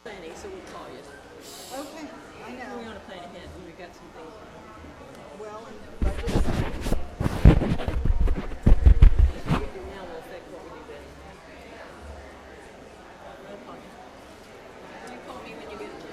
Planning, so we'll call you. Okay, I We know. want to plan ahead when we got some things. Well, and the budget's What we do now will affect what we do then. We'll call you. You call me when you get a chance.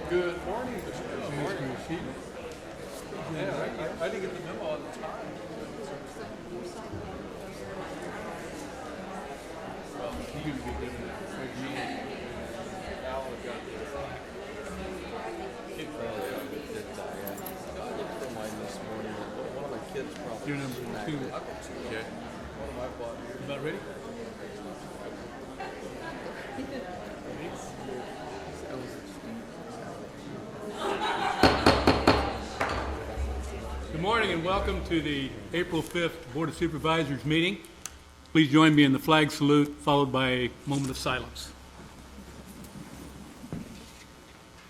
Good morning, Mr. Morning. Yeah, I didn't get the memo on the time. Well, he usually did it. Like me and Al have got the kid I looked for mine this morning. One of my kids probably. You're number 2. Okay. One of my bought here. About ready? Good morning and welcome to the April 5th Board of Supervisors meeting. Please join me in the flag salute followed by a moment of silence.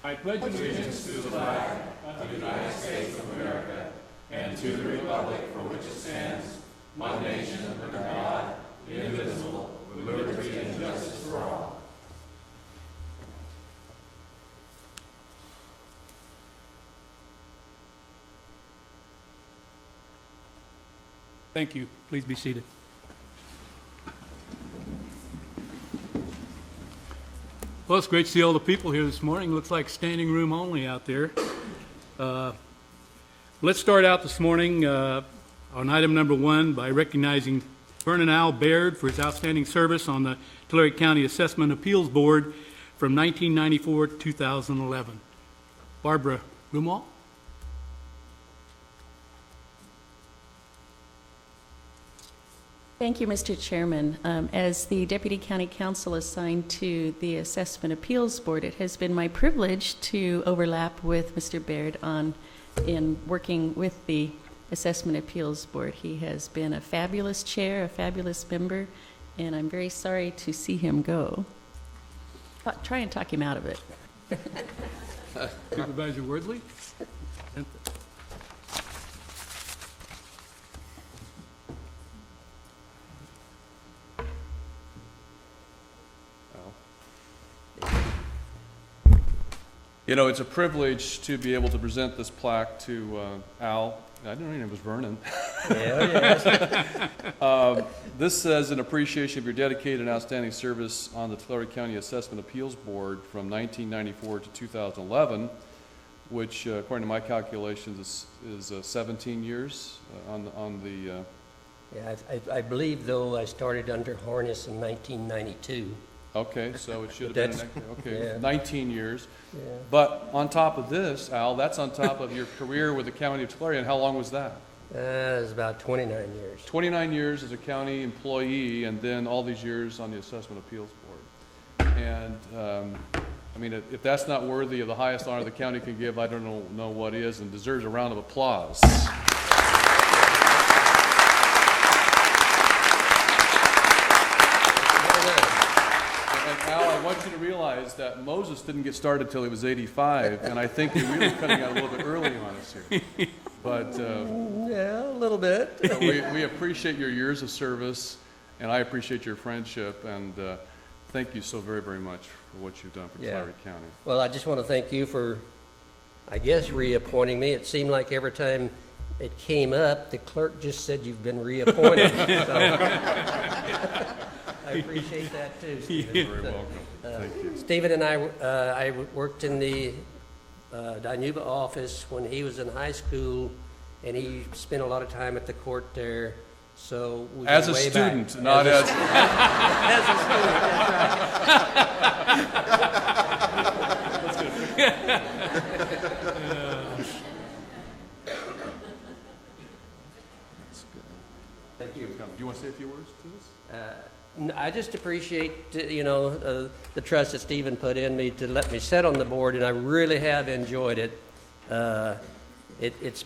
I pledge allegiance to the flag of the United States of America and to the republic for which it stands, one nation under God, indivisible, with liberty and justice for all. Thank you. Please be seated. Well, it's great to see all the people here this morning. Looks like standing room only out there. Let's start out this morning on item number 1 by recognizing Vernon Al Baird for his outstanding service on the Tulare County Assessment Appeals Board from 1994 to 2011. Barbara Rumall. Thank you, Mr. Chairman. As the Deputy County Counsel assigned to the Assessment Appeals Board, it has been my privilege to overlap with Mr. Baird in working with the Assessment Appeals Board. He has been a fabulous chair, a fabulous member, and I'm very sorry to see him go. Try and talk him out of it. Supervisor Wordley. You know, it's a privilege to be able to present this plaque to Al. I didn't know it was Vernon. This says in appreciation of your dedicated and outstanding service on the Tulare County Assessment Appeals Board from 1994 to 2011, which, according to my calculations, is 17 years on the. Yeah, I believe, though, I started under Harness in 1992. Okay, so it should have been okay, yeah. 19 years. Yeah. But on top of this, Al, that's on top of your career with the County of Tulare. And how long was that? It was about 29 years. 29 years as a county employee, and then all these years on the Assessment Appeals Board. And I mean, if that's not worthy of the highest honor the county can give, I don't know what is, and deserves a round of applause. Al, I want you to realize that Moses didn't get started till he was 85, and I think you're really cutting out a little bit early on us here. But Yeah, a little bit. we appreciate your years of service, and I appreciate your friendship, and thank you so very, very much for what you've done for Tulare County. Well, I just want to thank you for, I guess, reappointing me. It seemed like every time it came up, the clerk just said you've been reappointed. So, I appreciate that too, Stephen. You're very welcome. Thank you. Stephen and I worked in the Dinuba office when he was in high school, and he spent a lot of time at the court there. So we As go a way student, back. not as. As a student, Thank you. Do you want to say a few words to us? I just appreciate, the trust that Stephen put in me to let me sit on the board, and I really have enjoyed it. It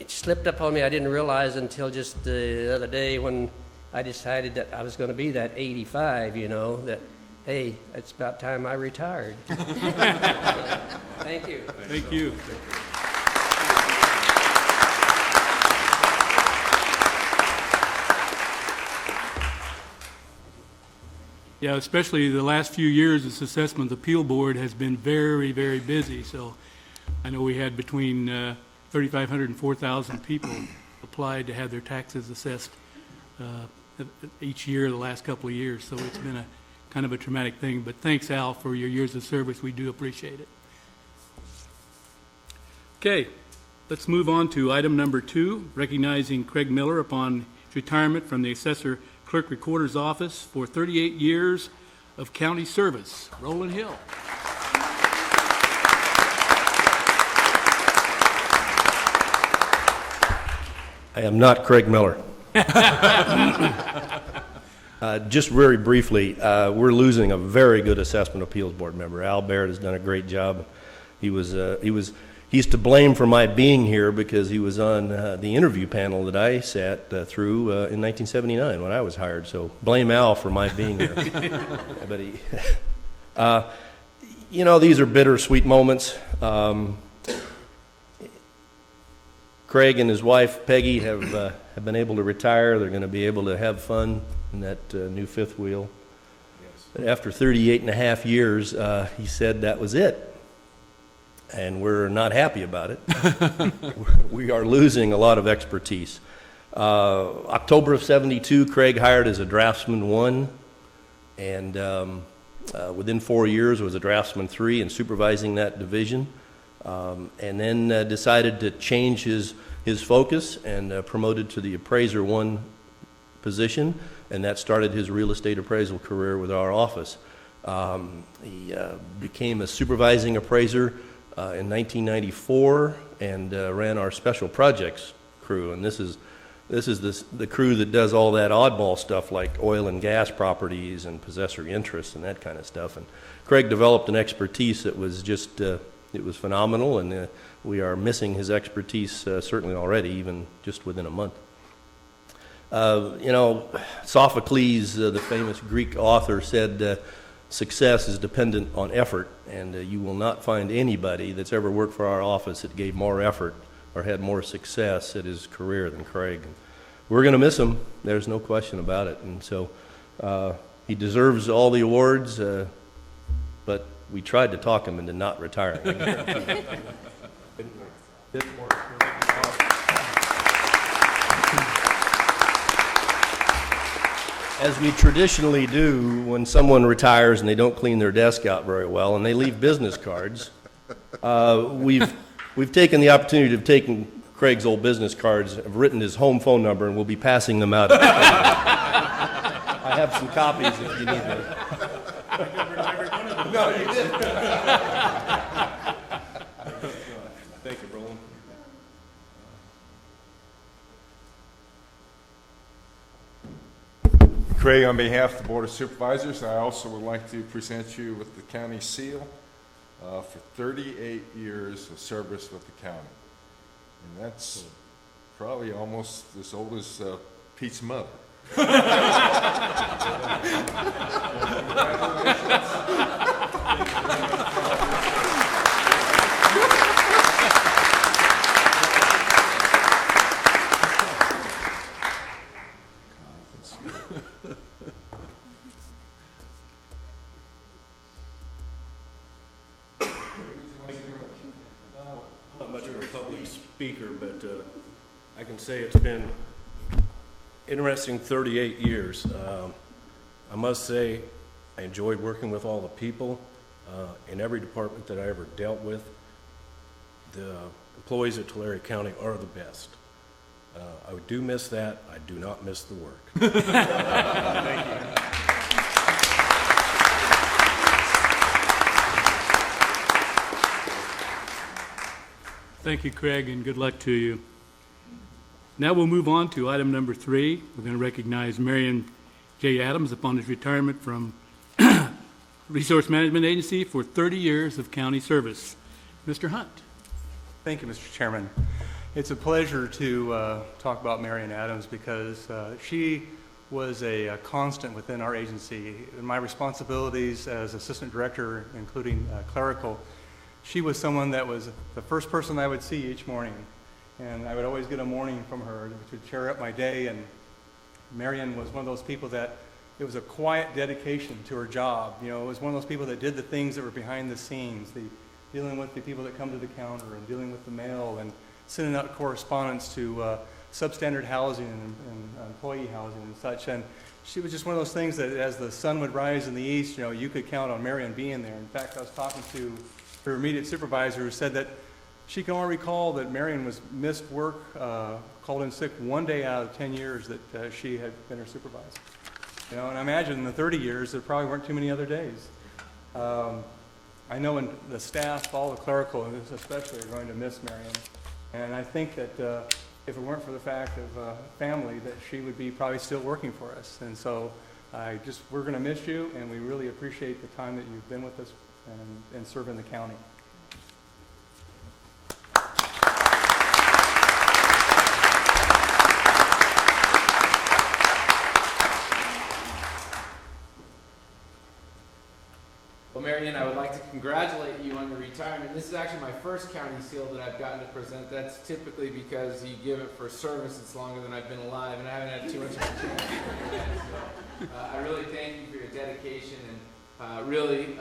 slipped up on me. I didn't realize until just the other day when I decided that I was going to be that 85, that, hey, it's about time I retired. Thank you. Thank you. Yeah, especially the last few years, this assessment appeal board has been very, very busy. So I know we had between 3,500 and 4,000 people applied to have their taxes assessed each year the last couple of years. So it's been a kind of a traumatic thing. But thanks, Al, for your years of service. We do appreciate it. Okay, let's move on to item number 2, recognizing Craig Miller upon his retirement from the Assessor Clerk Recorder's Office for 38 years of county service. Roland Hill. I am not Craig Miller. Just very briefly, we're losing a very good assessment appeals board member. Al Baird has done a great job. He's to blame for my being here because he was on the interview panel that I sat through in 1979 when I was hired. So blame Al for my being here. But these are bittersweet moments. Craig and his wife Peggy have been able to retire. They're going to be able to have fun in that new fifth wheel. But after 38 and a half years, he said that was it. And we're not happy about it. We are losing a lot of expertise. October of '72, Craig hired as a draftsman 1, and within 4 years was a draftsman 3 and supervising that division, and then decided to change his focus and promoted to the appraiser 1 position, and that started his real estate appraisal career with our office. He became a supervising appraiser in 1994 and ran our special projects crew, and this is the crew that does all that oddball stuff like oil and gas properties and possessory interests and that kind of stuff. And Craig developed an expertise that was just it was phenomenal, and we are missing his expertise certainly already, even just within a month. Sophocles, the famous Greek author, said success is dependent on effort, and you will not find anybody that's ever worked for our office that gave more effort or had more success at his career than Craig. And we're going to miss him. There's no question about it. And so he deserves all the awards, but we tried to talk him into not retiring. As we traditionally do when someone retires and they don't clean their desk out very well and they leave business cards, we've taken the opportunity of taking Craig's old business cards, have written his home phone number, and we'll be passing them out. I have some copies if you need them. No, you didn't. Thank you, Roland. Craig, on behalf of the Board of Supervisors, I also would like to present you with the county seal for 38 years of service with the county. And that's probably almost as old as Pete's mother. Speaker, but I can say it's been interesting 38 years. I must say I enjoyed working with all the people in every department that I ever dealt with. The employees at Tulare County are the best. I do miss that. I do not miss the work. Thank you. Thank you, Craig, and good luck to you. Now we'll move on to item number 3. We're going to recognize Marion Jay Adams upon his retirement from Resource Management Agency for 30 years of county service. Mr. Hunt. Thank you, Mr. Chairman. It's a pleasure to talk about Marion Adams because she was a constant within our agency. In my responsibilities as assistant director, including clerical, she was someone that was the first person I would see each morning. And I would always get a morning from her, which would cheer up my day. And Marion was one of those people that it was a quiet dedication to her job. You know, it was one of those people that did the things that were behind the scenes, dealing with the people that come to the counter and dealing with the mail and sending out correspondence to substandard housing and employee housing and such. And she was just one of those things that as the sun would rise in the east, you know, you could count on Marion being there. In fact, I was talking to her immediate supervisor who said that she can only recall that Marion was missed work, called in sick 1 day out of 10 years that she had been her supervisor. You know, and I imagine in the 30 years, there probably weren't too many other days. I know in the staff, all the clerical, and this especially, are going to miss Marion. And I think that if it weren't for the fact of family, that she would be probably still working for us. And so we're going to miss you, and we really appreciate the time that you've been with us and serving the county. Well, Marion, I would like to congratulate you on your retirement. This is actually my first county seal that I've gotten to present. That's typically because you give it for service. It's longer than I've been alive, and I haven't had too much of a chance to do that. So, I really thank you for your dedication and really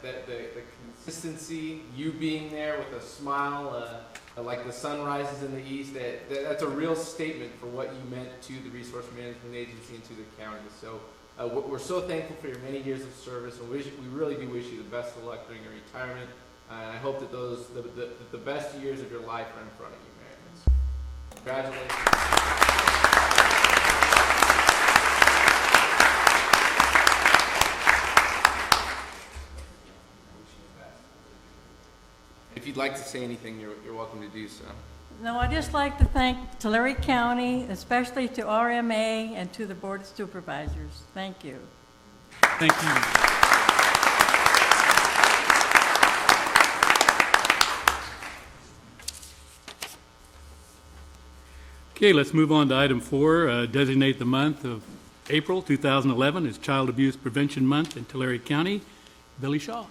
the consistency, you being there with a smile, like the sun rises in the east. That's a real statement for what you meant to the Resource Management Agency and to the county. So. We're so thankful for your many years of service, and we really do wish you the best of luck during your retirement. And I hope that the best years of your life are in front of you, Marion. Congratulations. If you'd like to say anything, you're welcome to do so. No, I'd just like to thank Tulare County, especially to RMA and to the Board of Supervisors. Thank you. Thank you. Okay, let's move on to item 4, designate the month of April 2011 as Child Abuse Prevention Month in Tulare County. Billy Shaw.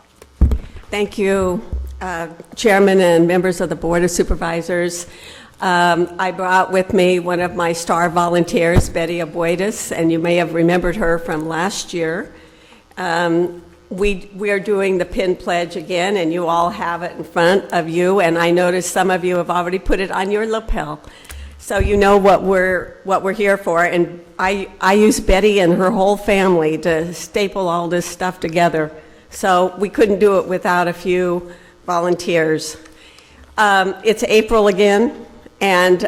Thank you, Chairman and members of the Board of Supervisors. I brought with me one of my star volunteers, Betty Abuedas, and you may have remembered her from last year. We are doing the PIN pledge again, and you all have it in front of you, and I noticed some of you have already put it on your lapel. So you know what we're here for, and I use Betty and her whole family to staple all this stuff together. So we couldn't do it without a few volunteers. It's April again, and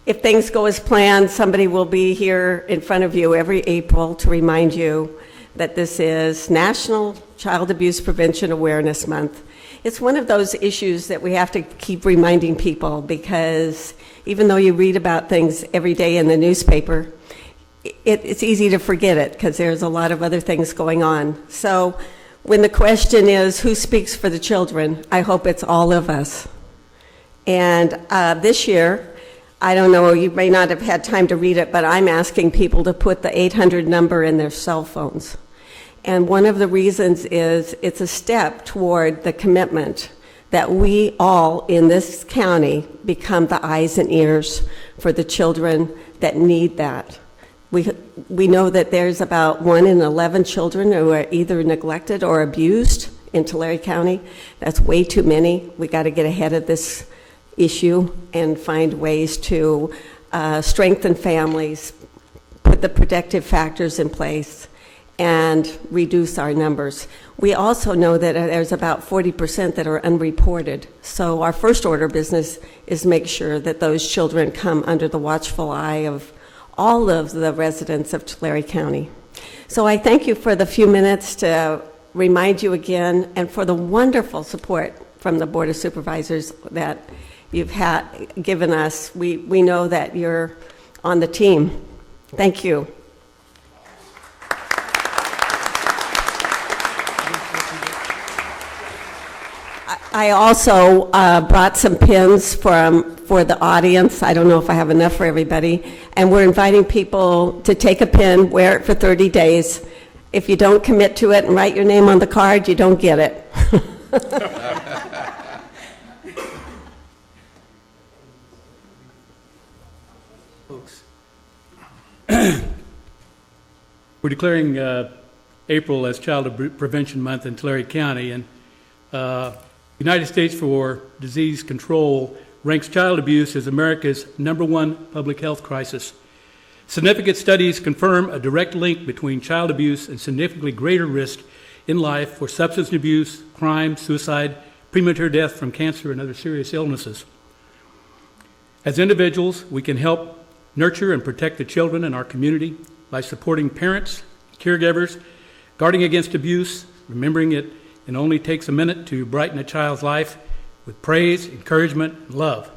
if things go as planned, somebody will be here in front of you every April to remind you that this is National Child Abuse Prevention Awareness Month. It's one of those issues that we have to keep reminding people, because even though you read about things every day in the newspaper, it's easy to forget it because there's a lot of other things going on. So when the question is who speaks for the children, I hope it's all of us. And this year, I don't know, you may not have had time to read it, but I'm asking people to put the 800 number in their cell phones. And one of the reasons is it's a step toward the commitment that we all in this county become the eyes and ears for the children that need that. We know that there's about 1 in 11 children who are either neglected or abused in Tulare County. That's way too many. We got to get ahead of this issue and find ways to strengthen families, put the protective factors in place, and reduce our numbers. We also know that there's about 40% that are unreported. So our first order of business is make sure that those children come under the watchful eye of all of the residents of Tulare County. So I thank you for the few minutes to remind you again, and for the wonderful support from the Board of Supervisors that you've given us. We know that you're on the team. Thank you. I also brought some pins for the audience. I don't know if I have enough for everybody. And we're inviting people to take a pin, wear it for 30 days. If you don't commit to it and write your name on the card, you don't get it. Folks. We're declaring April as Child Prevention Month in Tulare County, and United States for Disease Control ranks child abuse as America's #1 public health crisis. Significant studies confirm a direct link between child abuse and significantly greater risk in life for substance abuse, crime, suicide, premature death from cancer, and other serious illnesses. As individuals, we can help nurture and protect the children in our community by supporting parents, caregivers, guarding against abuse, remembering it only takes a minute to brighten a child's life with praise, encouragement, and love.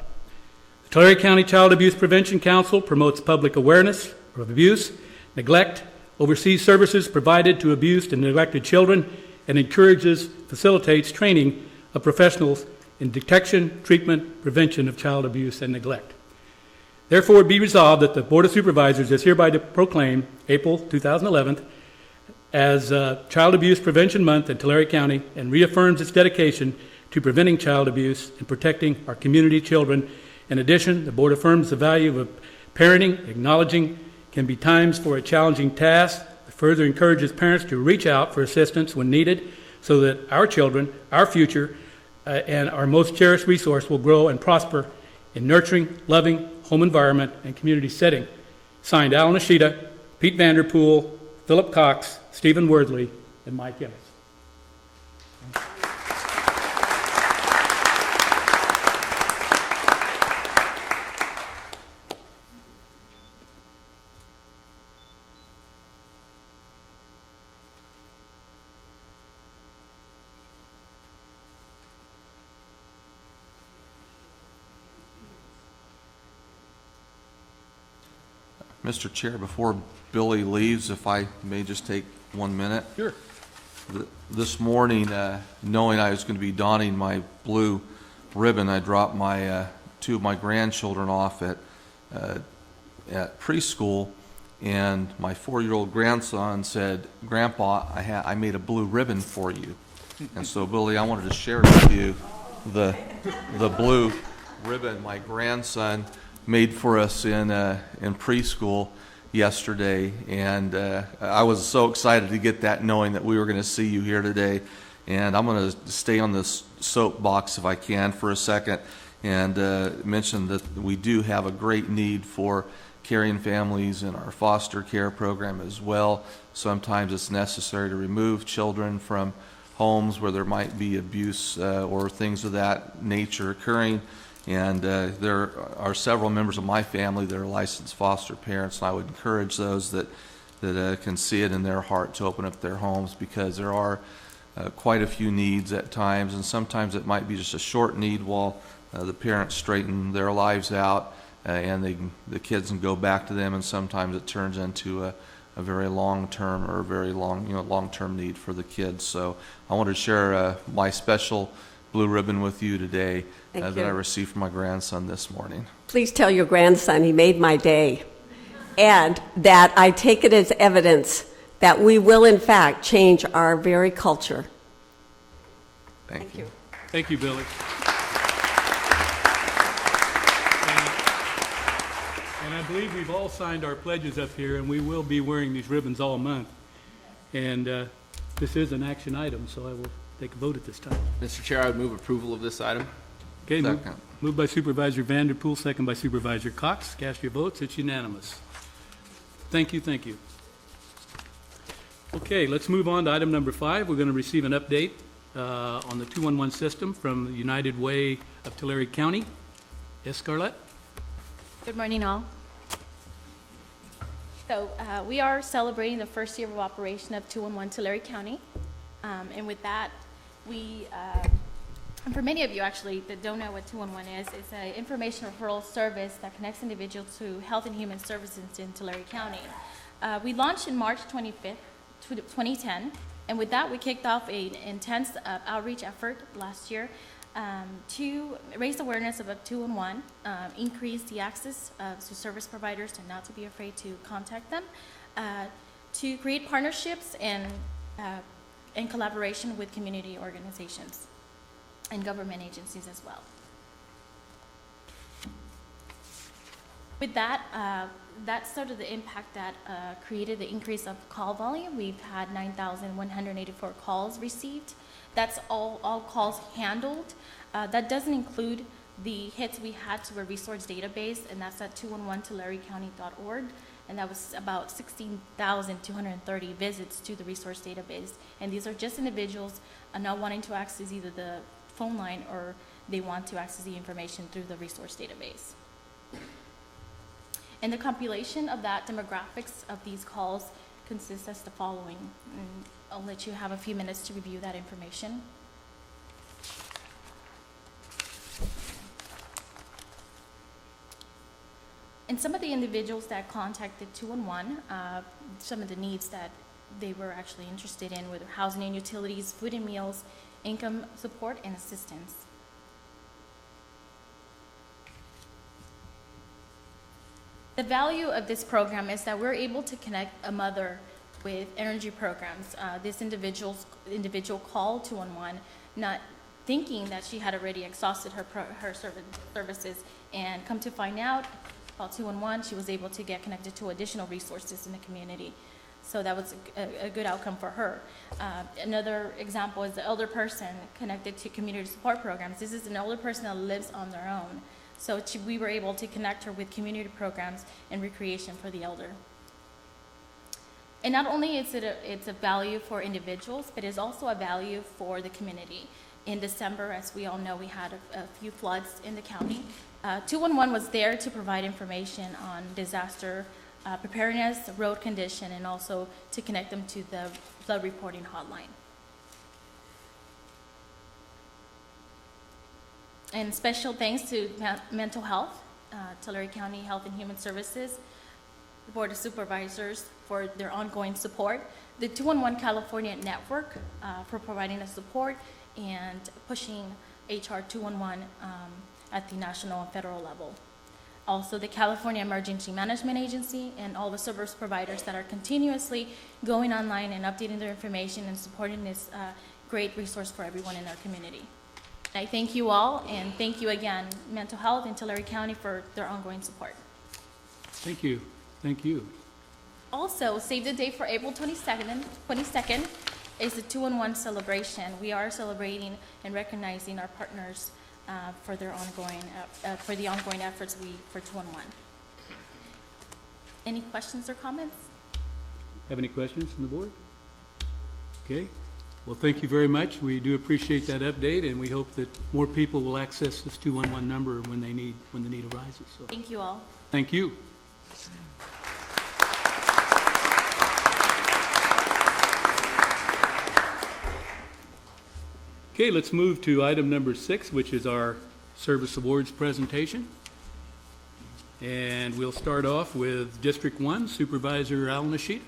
The Tulare County Child Abuse Prevention Council promotes public awareness of abuse, neglect, oversees services provided to abused and neglected children, and facilitates training of professionals in detection, treatment, prevention of child abuse and neglect. Therefore, be resolved that the Board of Supervisors is hereby to proclaim April 2011 as Child Abuse Prevention Month in Tulare County and reaffirms its dedication to preventing child abuse and protecting our community children. In addition, the Board affirms the value of parenting, acknowledging can be times for a challenging task. It further encourages parents to reach out for assistance when needed so that our children, our future, and our most cherished resource will grow and prosper in nurturing, loving home environment and community setting. Signed, Alan Ashita, Pete Vanderpool, Philip Cox, Stephen Wordley, and Mike Emmis. Mr. Chair, before Billy leaves, if I may just take 1 minute. Sure. This morning, knowing I was going to be donning my blue ribbon, I dropped my two of my grandchildren off at preschool, and my 4-year-old grandson said, "Grandpa, I made a blue ribbon for you." And so, Billy, I wanted to share with you the blue ribbon my grandson made for us in preschool yesterday, and I was so excited to get that, knowing that we were going to see you here today. And I'm going to stay on this soapbox if I can for a second and mention that we do have a great need for caring families in our foster care program as well. Sometimes it's necessary to remove children from homes where there might be abuse or things of that nature occurring. And there are several members of my family that are licensed foster parents, and I would encourage those that can see it in their heart to open up their homes, because there are quite a few needs at times, and sometimes it might be just a short need while the parents straighten their lives out and the kids can go back to them, and sometimes it turns into a very long-term or very long-term need for the kids. So I wanted to share my special blue ribbon with you today that I received from my grandson this morning. Please tell your grandson he made my day, and that I take it as evidence that we will, in fact, change our very culture. Thank you. Thank you, Billy. And I believe we've all signed our pledges up here, and we will be wearing these ribbons all month. And this is an action item, so I will take a vote at this time. Mr. Chair, I would move approval of this item. Okay, moved by Supervisor Vanderpool, second by Supervisor Cox. Cast your votes. It's unanimous. Thank you, thank you. Okay, let's move on to item number 5. We're going to receive an update on the 211 system from the United Way of Tulare County. Yes, Scarlett? Good morning, all. So we are celebrating the first year of operation of 211 Tulare County. And with that, we, and for many of you actually that don't know what 211 is, it's an information referral service that connects individuals to health and human services in Tulare County. We launched in March 25th, 2010, And with that, we kicked off an intense outreach effort last year to raise awareness about 211, increase the access to service providers and not to be afraid to contact them, to create partnerships and collaboration with community organizations and government agencies as well. With that, that's sort of the impact that created the increase of call volume. We've had 9,184 calls received. That's all calls handled. That doesn't include the hits we had to a resource database, and that's at 211tulare.county.org, and that was about 16,230 visits to the resource database. And these are just individuals not wanting to access either the phone line or they want to access the information through the resource database. And the compilation of that demographics of these calls consists as the following. And I'll let you have a few minutes to review that information. And some of the individuals that contacted 211, some of the needs that they were actually interested in were housing and utilities, food and meals, income support, and assistance. The value of this program is that we're able to connect a mother with energy programs. This individual called 211, not thinking that she had already exhausted her services, and come to find out, called 211, she was able to get connected to additional resources in the community. So that was a good outcome for her. Another example is the elder person connected to community support programs. This is an older person that lives on their own. So we were able to connect her with community programs and recreation for the elder. And not only is it's a value for individuals, but it's also a value for the community. In December, as we all know, we had a few floods in the county. 211 was there to provide information on disaster preparedness, road condition, and also to connect them to the flood reporting hotline. And special thanks to mental health, Tulare County Health and Human Services, the Board of Supervisors for their ongoing support, the 211 California Network for providing us support and pushing HR 211 at the national and federal level. Also the California Emergency Management Agency and all the service providers that are continuously going online and updating their information and supporting this great resource for everyone in our community. I thank you all, and thank you again, Mental Health in Tulare County, for their ongoing support. Thank you. Thank you. Also, save the date for April 22nd is the 211 celebration. We are celebrating and recognizing our partners for their ongoing efforts for 211. Any questions or comments? Have any questions from the board? Okay. Well, thank you very much. We do appreciate that update, and we hope that more people will access this 211 number when the need arises. So, thank you all. thank you. Okay, let's move to item number 6, which is our service awards presentation. And we'll start off with District 1, Supervisor Al Nashida.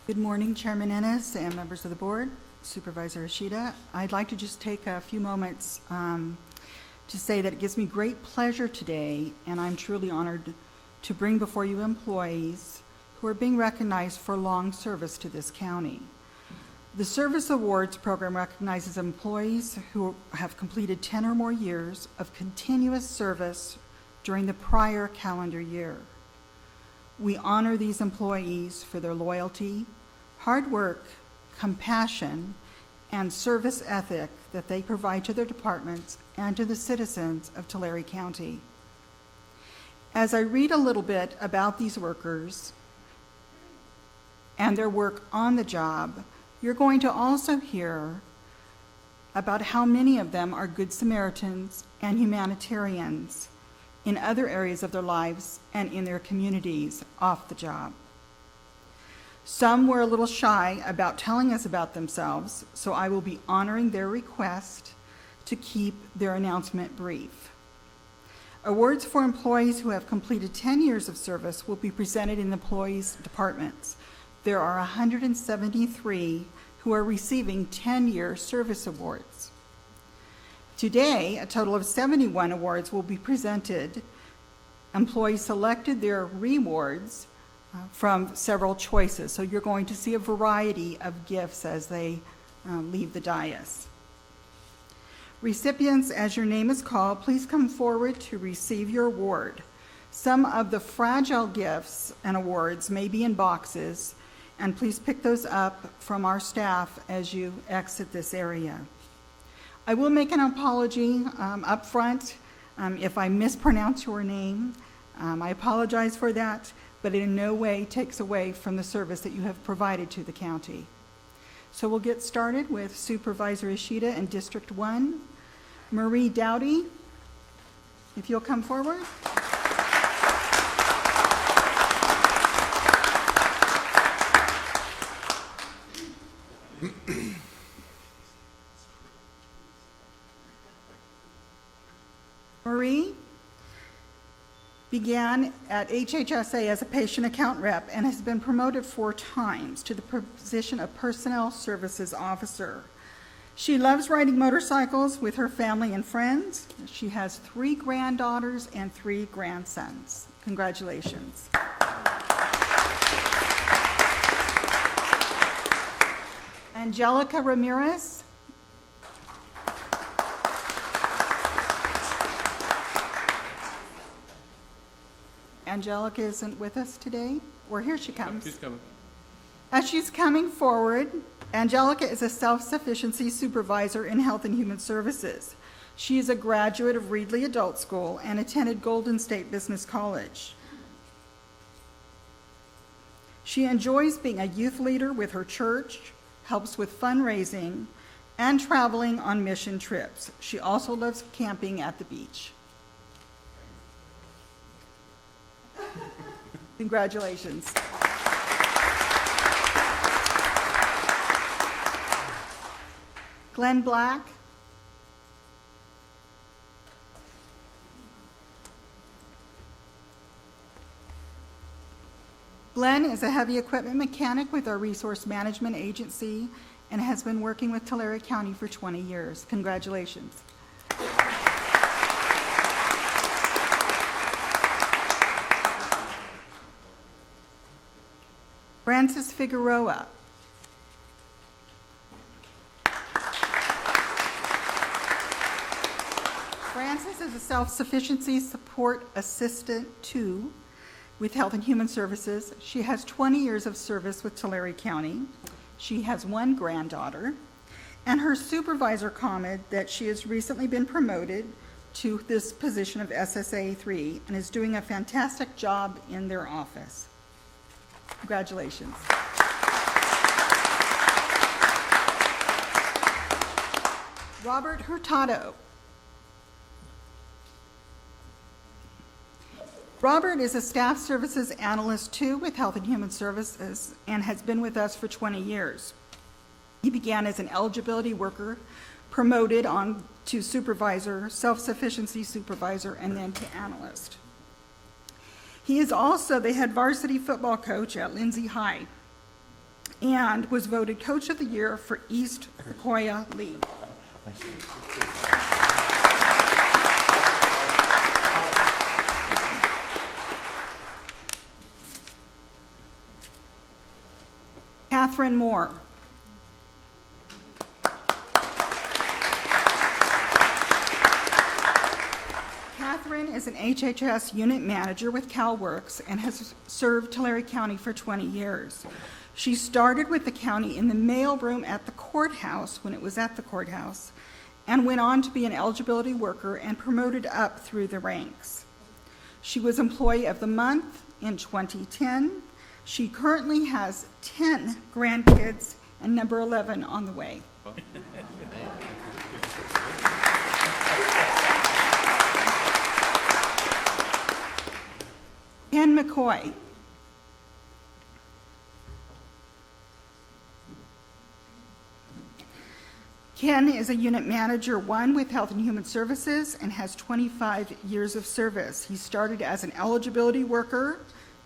Good morning, Chairman Ennis and members of the board, Supervisor Ishida. I'd like to just take a few moments to say that it gives me great pleasure today, and I'm truly honored to bring before you employees who are being recognized for long service to this county. The Service Awards program recognizes employees who have completed 10 or more years of continuous service during the prior calendar year. We honor these employees for their loyalty, hard work, compassion, and service ethic that they provide to their departments and to the citizens of Tulare County. As I read a little bit about these workers and their work on the job, you're going to also hear about how many of them are Good Samaritans and humanitarians in other areas of their lives and in their communities off the job. Some were a little shy about telling us about themselves, so I will be honoring their request to keep their announcement brief. Awards for employees who have completed 10 years of service will be presented in the employees' departments. there are 173 who are receiving 10-year service awards. Today, a total of 71 awards will be presented. Employees selected their rewards from several choices, so you're going to see a variety of gifts as they leave the dais. Recipients, as your name is called, please come forward to receive your award. Some of the fragile gifts and awards may be in boxes, and please pick those up from our staff as you exit this area. I will make an apology up front if I mispronounce your name. I apologize for that, but it in no way takes away from the service that you have provided to the county. So we'll get started with Supervisor Ishida in District 1. Marie Dowdy, if you'll come forward. Marie began at HHSA as a patient account rep and has been promoted 4 times to the position of Personnel Services Officer. She loves riding motorcycles with her family and friends. She has 3 granddaughters and 3 grandsons. Congratulations. Angelica Ramirez. Angelica isn't with us today, or here she comes. She's coming. As she's coming forward, Angelica is a self-sufficiency supervisor in Health and Human Services. She is a graduate of Reedley Adult School and attended Golden State Business College. She enjoys being a youth leader with her church, helps with fundraising, and traveling on mission trips. She also loves camping at the beach. Congratulations. Glenn Black. Glenn is a heavy equipment mechanic with our resource management agency and has been working with Tulare County for 20 years. Congratulations. Francis Figueroa. Francis is a self-sufficiency support assistant 2 with Health and Human Services. She has 20 years of service with Tulare County. She has 1 granddaughter, and her supervisor commented that she has recently been promoted to this position of SSA 3 and is doing a fantastic job in their office. Congratulations. Robert Hurtado. Robert is a staff services analyst 2 with Health and Human Services and has been with us for 20 years. He began as an eligibility worker, promoted on to supervisor, self-sufficiency supervisor, and then to analyst. He is also the head varsity football coach at Lindsay High and was voted Coach of the Year for East Sequoia League. Catherine Moore. Catherine is an HHS unit manager with CalWorks and has served Tulare County for 20 years. She started with the county in the mailroom at the courthouse when it was at the courthouse and went on to be an eligibility worker and promoted up through the ranks. She was Employee of the Month in 2010. She currently has 10 grandkids and number 11 on the way. Ken McCoy. Ken is a unit manager 1 with Health and Human Services and has 25 years of service. He started as an eligibility worker,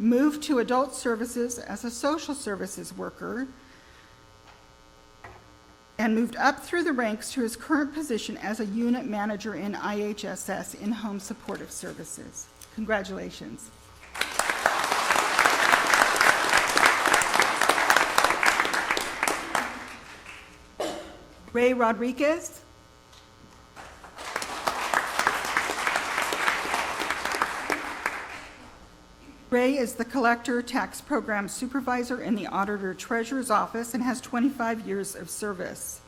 moved to adult services as a social services worker, and moved up through the ranks to his current position as a unit manager in IHSS, in-home supportive services. Congratulations. Ray Rodriguez. Ray is the Collector Tax Program Supervisor in the Auditor Treasurer's Office and has 25 years of service.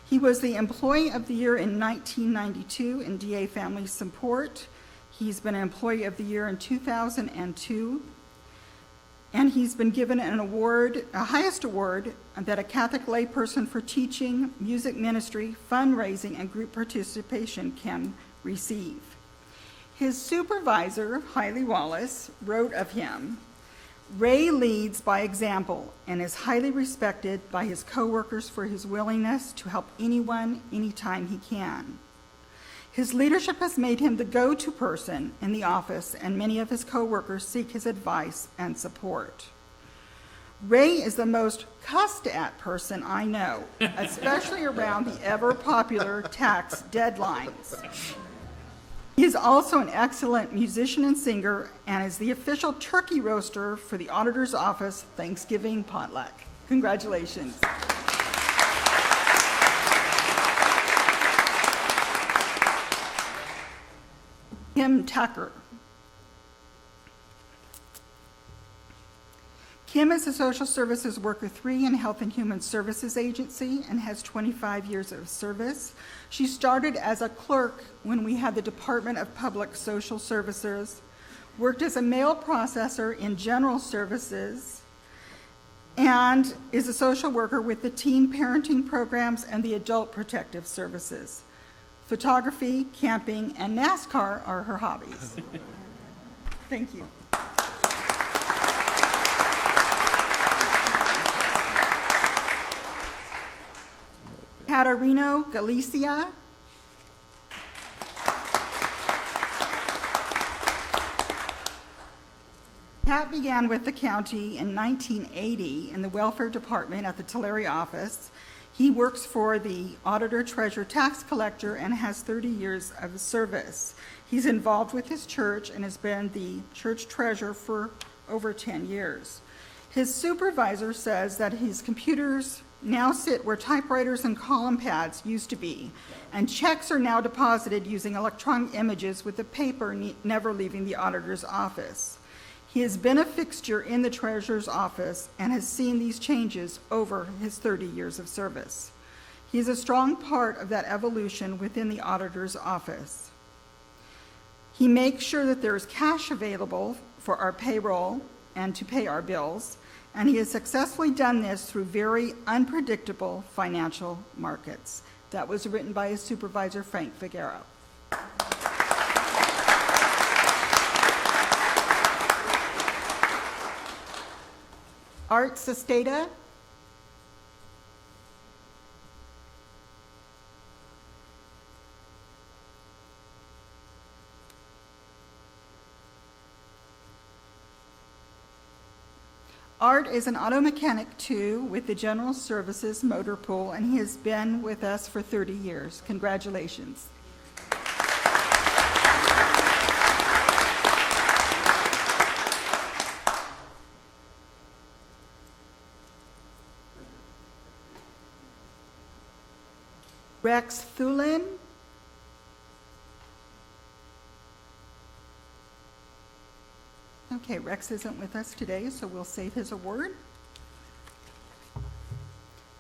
He was the Employee of the Year in 1992 in DA Family Support. He's been Employee of the Year in 2002. And he's been given an award, a highest award that a Catholic layperson for teaching, music ministry, fundraising, and group participation can receive. His supervisor, Hiley Wallace, wrote of him, "Ray leads by example and is highly respected by his coworkers for his willingness to help anyone, anytime he can. His leadership has made him the go-to person in the office, and many of his coworkers seek his advice and support. Ray is the most cussed-at person I know, especially around the ever-popular tax deadlines. He is also an excellent musician and singer and is the official turkey roaster for the Auditor's Office Thanksgiving potluck." Congratulations. Kim Tucker. Kim is a Social Services Worker 3 in Health and Human Services Agency and has 25 years of service. She started as a clerk when we had the Department of Public Social Services, worked as a mail processor in general services, and is a social worker with the teen parenting programs and the adult protective services. Photography, camping, and NASCAR are her hobbies. Thank you. Catarino Galicia. Pat began with the county in 1980 in the welfare department at the Tulare office. He works for the Auditor Treasurer Tax Collector and has 30 years of service. He's involved with his church and has been the church treasurer for over 10 years. His supervisor says that his computers now sit where typewriters and column pads used to be, and checks are now deposited using electronic images with the paper never leaving the auditor's office. He has been a fixture in the treasurer's office and has seen these changes over his 30 years of service. He is a strong part of that evolution within the auditor's office. He makes sure that there is cash available for our payroll and to pay our bills, and he has successfully done this through very unpredictable financial markets. That was written by his supervisor, Frank Figueroa. Art Sesteta. Art is an auto mechanic too with the General Services Motor Pool, and he has been with us for 30 years. Congratulations. Rex Thulin. Okay, Rex isn't with us today, so we'll save his award.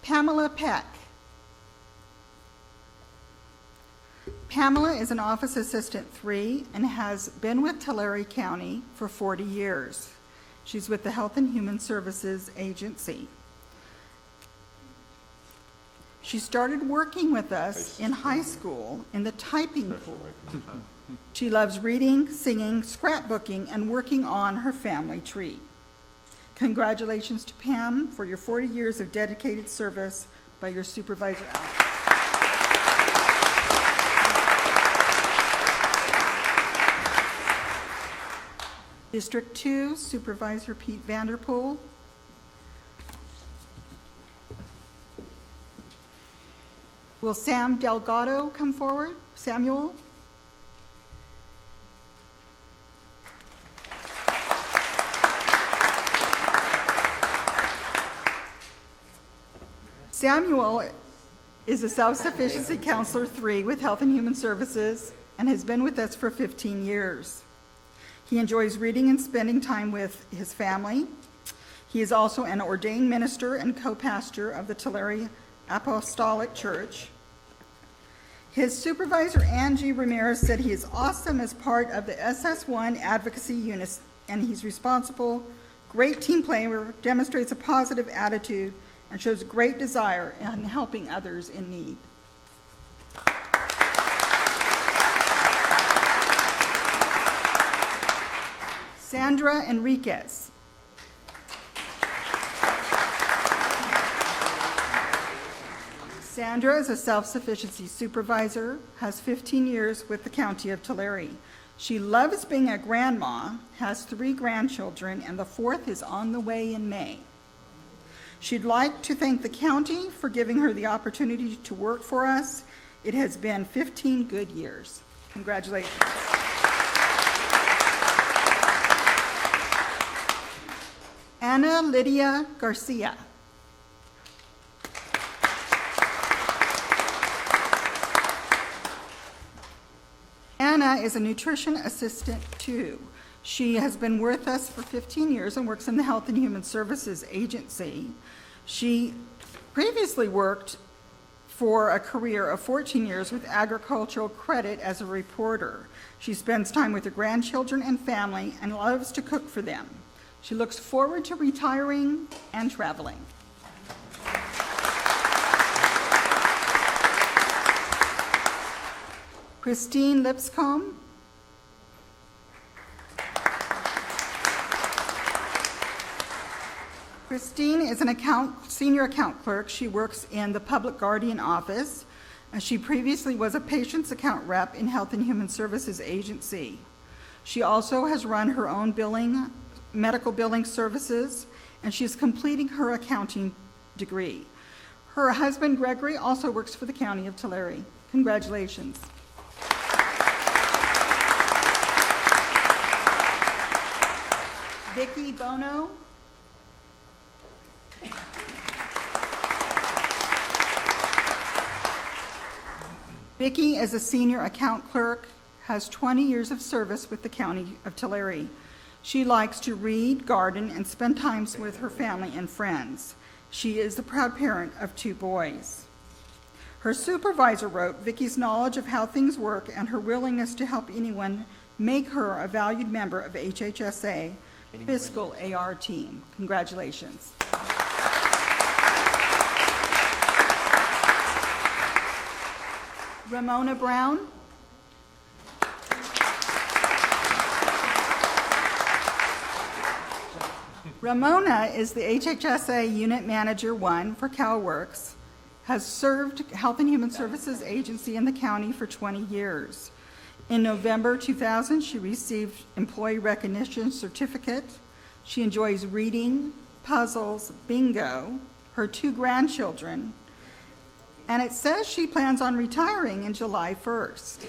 Pamela Peck. Pamela is an Office Assistant 3 and has been with Tulare County for 40 years. She's with the Health and Human Services Agency. She started working with us in high school in the typing pool. She loves reading, singing, scrapbooking, and working on her family tree. Congratulations to Pam for your 40 years of dedicated service by your supervisor, Al. District 2, Supervisor Pete Vanderpool. Will Sam Delgado come forward? Samuel? Samuel is a Self-Sufficiency Counselor 3 with Health and Human Services and has been with us for 15 years. He enjoys reading and spending time with his family. He is also an ordained minister and co-pastor of the Tulare Apostolic Church. His supervisor, Angie Ramirez, said he is awesome as part of the SS1 advocacy unit, and he's responsible, great team player, demonstrates a positive attitude, and shows great desire in helping others in need. Sandra Enriquez. Sandra is a self-sufficiency supervisor, has 15 years with the County of Tulare. She loves being a grandma, has 3 grandchildren, and the 4th is on the way in May. She'd like to thank the county for giving her the opportunity to work for us. It has been 15 good years. Congratulations. Ana Lydia Garcia. Anna is a nutrition assistant too. She has been with us for 15 years and works in the Health and Human Services Agency. She previously worked for a career of 14 years with Agricultural Credit as a reporter. She spends time with her grandchildren and family and loves to cook for them. She looks forward to retiring and traveling. Christine Lipscomb. Christine is an senior account clerk. She works in the Public Guardian Office. She previously was a patient's account rep in Health and Human Services Agency. She also has run her own medical billing services, and she's completing her accounting degree. Her husband, Gregory, also works for the County of Tulare. Congratulations. Vicki Bono. Vicki is a senior account clerk, has 20 years of service with the County of Tulare. She likes to read, garden, and spend time with her family and friends. She is the proud parent of 2 boys. Her supervisor wrote, Vicki's knowledge of how things work and her willingness to help anyone make her a valued member of HHSA Fiscal AR team. Congratulations. Ramona Brown. Ramona is the HHSA Unit Manager 1 for CalWorks, has served Health and Human Services Agency in the county for 20 years. In November 2000, she received Employee Recognition Certificate. She enjoys reading, puzzles, bingo, her 2 grandchildren, and it says she plans on retiring in July 1st.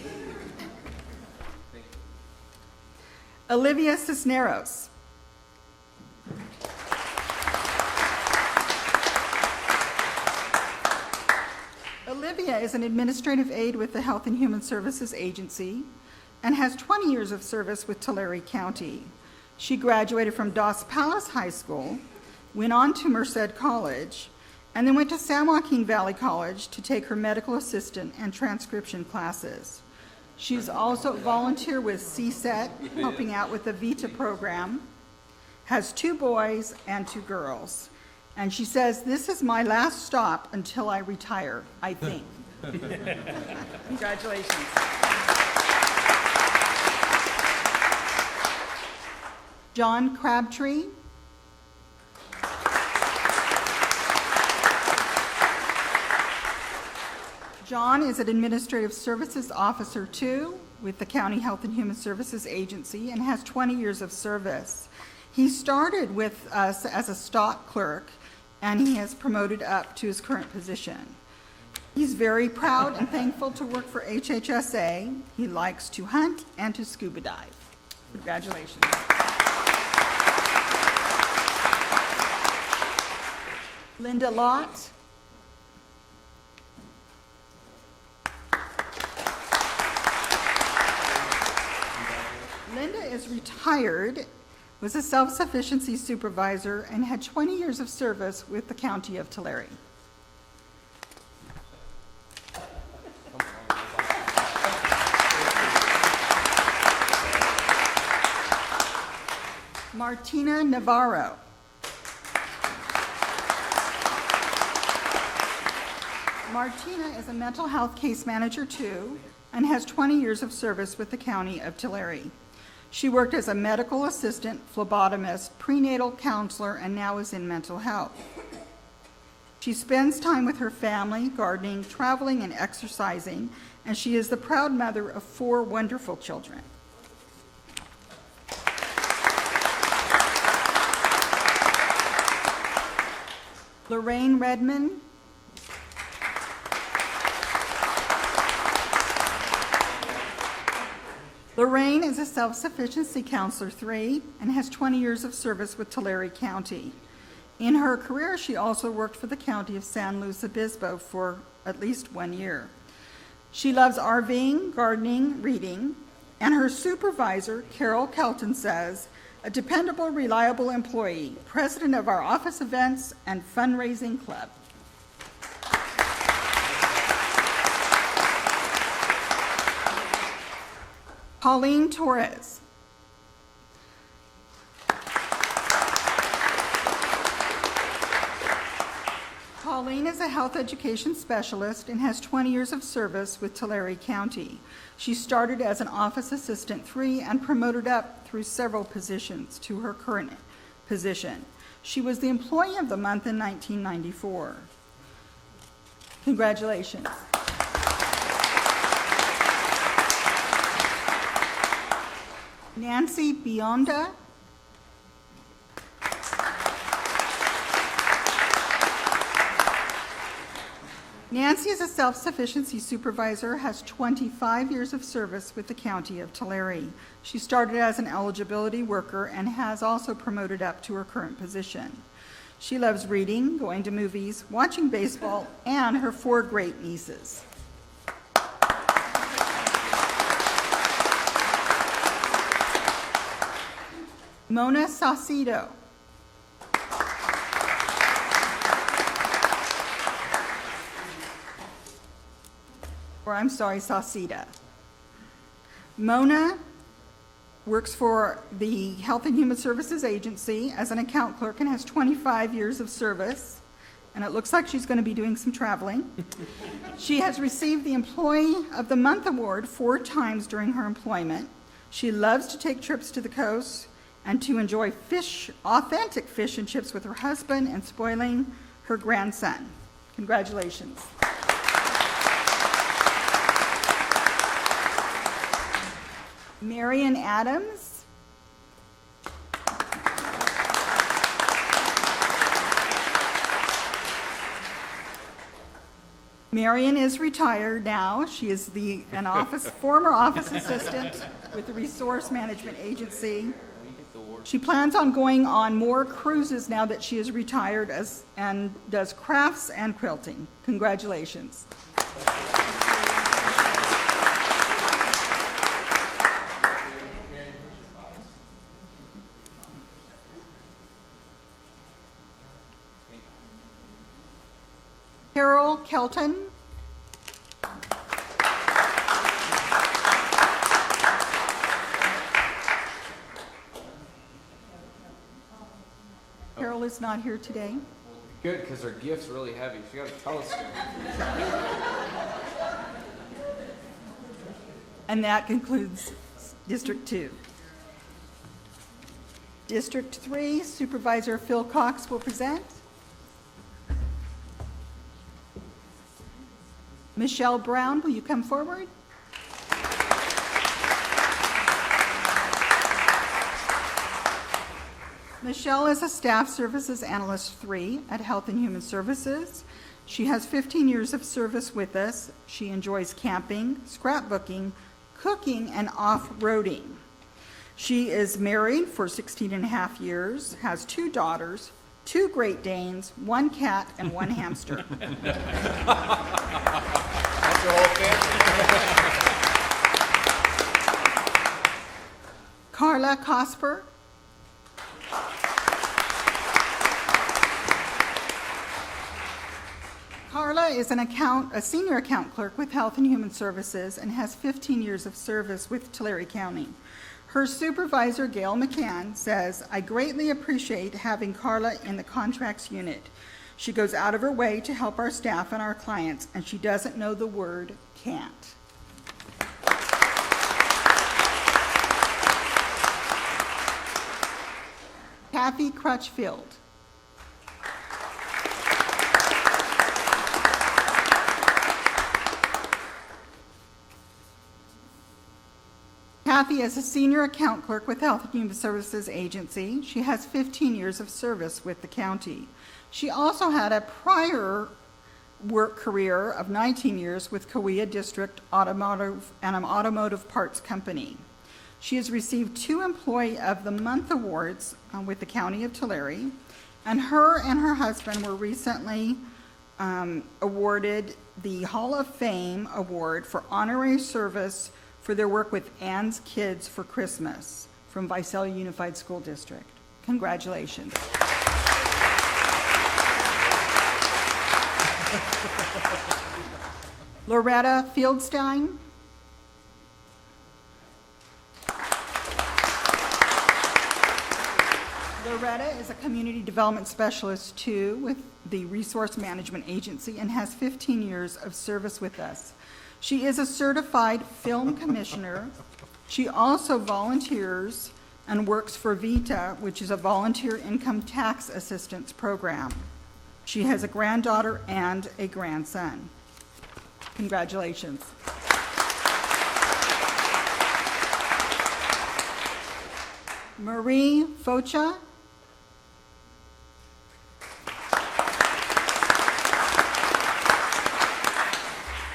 Olivia Cisneros. Olivia is an administrative aide with the Health and Human Services Agency and has 20 years of service with Tulare County. She graduated from Dos Palace High School, went on to Merced College, and then went to San Joaquin Valley College to take her medical assistant and transcription classes. She's also volunteer with CSET, helping out with the VITA program, has 2 boys and 2 girls. And she says, this is my last stop until I retire, I think. Congratulations. John Crabtree. John is an Administrative Services Officer 2 with the County Health and Human Services Agency and has 20 years of service. He started with us as a stock clerk, and he has promoted up to his current position. He's very proud and thankful to work for HHSA. He likes to hunt and to scuba dive. Congratulations. Linda Lott. Linda is retired, was a self-sufficiency supervisor, and had 20 years of service with the County of Tulare. Martina Navarro. Martina is a mental health case manager too, and has 20 years of service with the County of Tulare. She worked as a medical assistant, phlebotomist, prenatal counselor, and now is in mental health. She spends time with her family, gardening, traveling, and exercising, and she is the proud mother of 4 wonderful children. Lorraine Redmond. Lorraine is a self-sufficiency counselor 3 and has 20 years of service with Tulare County. In her career, she also worked for the County of San Luis Obispo for at least 1 year. She loves RVing, gardening, reading, and her supervisor, Carol Kelton, says, a dependable, reliable employee, president of our office events and fundraising club. Pauline Torres. Pauline is a health education specialist and has 20 years of service with Tulare County. She started as an office assistant 3 and promoted up through several positions to her current position. She was the employee of the month in 1994. Congratulations. Nancy Bionda. Nancy is a self-sufficiency supervisor, has 25 years of service with the County of Tulare. She started as an eligibility worker and has also promoted up to her current position. She loves reading, going to movies, watching baseball, and her 4 great nieces. Mona Saucedo. Sauceda. Mona works for the Health and Human Services Agency as an account clerk and has 25 years of service, and it looks like she's going to be doing some traveling. She has received the Employee of the Month award 4 times during her employment. She loves to take trips to the coast and to enjoy authentic fish and chips with her husband and spoiling her grandson. Congratulations. Marion Adams. Marion is retired now. She is former office assistant with the Resource Management Agency. She plans on going on more cruises now that she is retired and does crafts and quilting. Congratulations. Carol Kelton. Carol is not here today. Good, because her gift's really heavy. She got a telescope. And that concludes District 2. District 3, Supervisor Phil Cox will present. Michelle Brown, will you come forward? Michelle is a Staff Services Analyst 3 at Health and Human Services. She has 15 years of service with us. She enjoys camping, scrapbooking, cooking, and off-roading. She is married for 16 and a half years, has 2 daughters, 2 Great Danes, 1 cat, and 1 hamster. That's your whole family. Carla Cosper. Carla is a senior account clerk with Health and Human Services and has 15 years of service with Tulare County. Her supervisor, Gail McCann, says, "I greatly appreciate having Carla in the contracts unit. She goes out of her way to help our staff and our clients, and she doesn't know the word can't." Kathy Crutchfield. Kathy is a senior account clerk with Health and Human Services Agency. She has 15 years of service with the county. She also had a prior work career of 19 years with Kauai District Automotive and an automotive parts company. She has received 2 Employee of the Month awards with the County of Tulare, and her husband were recently awarded the Hall of Fame Award for honorary service for their work with Ann's Kids for Christmas from Visalia Unified School District. Congratulations. Loretta Fieldstein. Loretta is a Community Development Specialist 2 with the Resource Management Agency and has 15 years of service with us. She is a certified film commissioner. She also volunteers and works for VITA, which is a volunteer income tax assistance program. She has a granddaughter and a grandson. Congratulations. Marie Focha.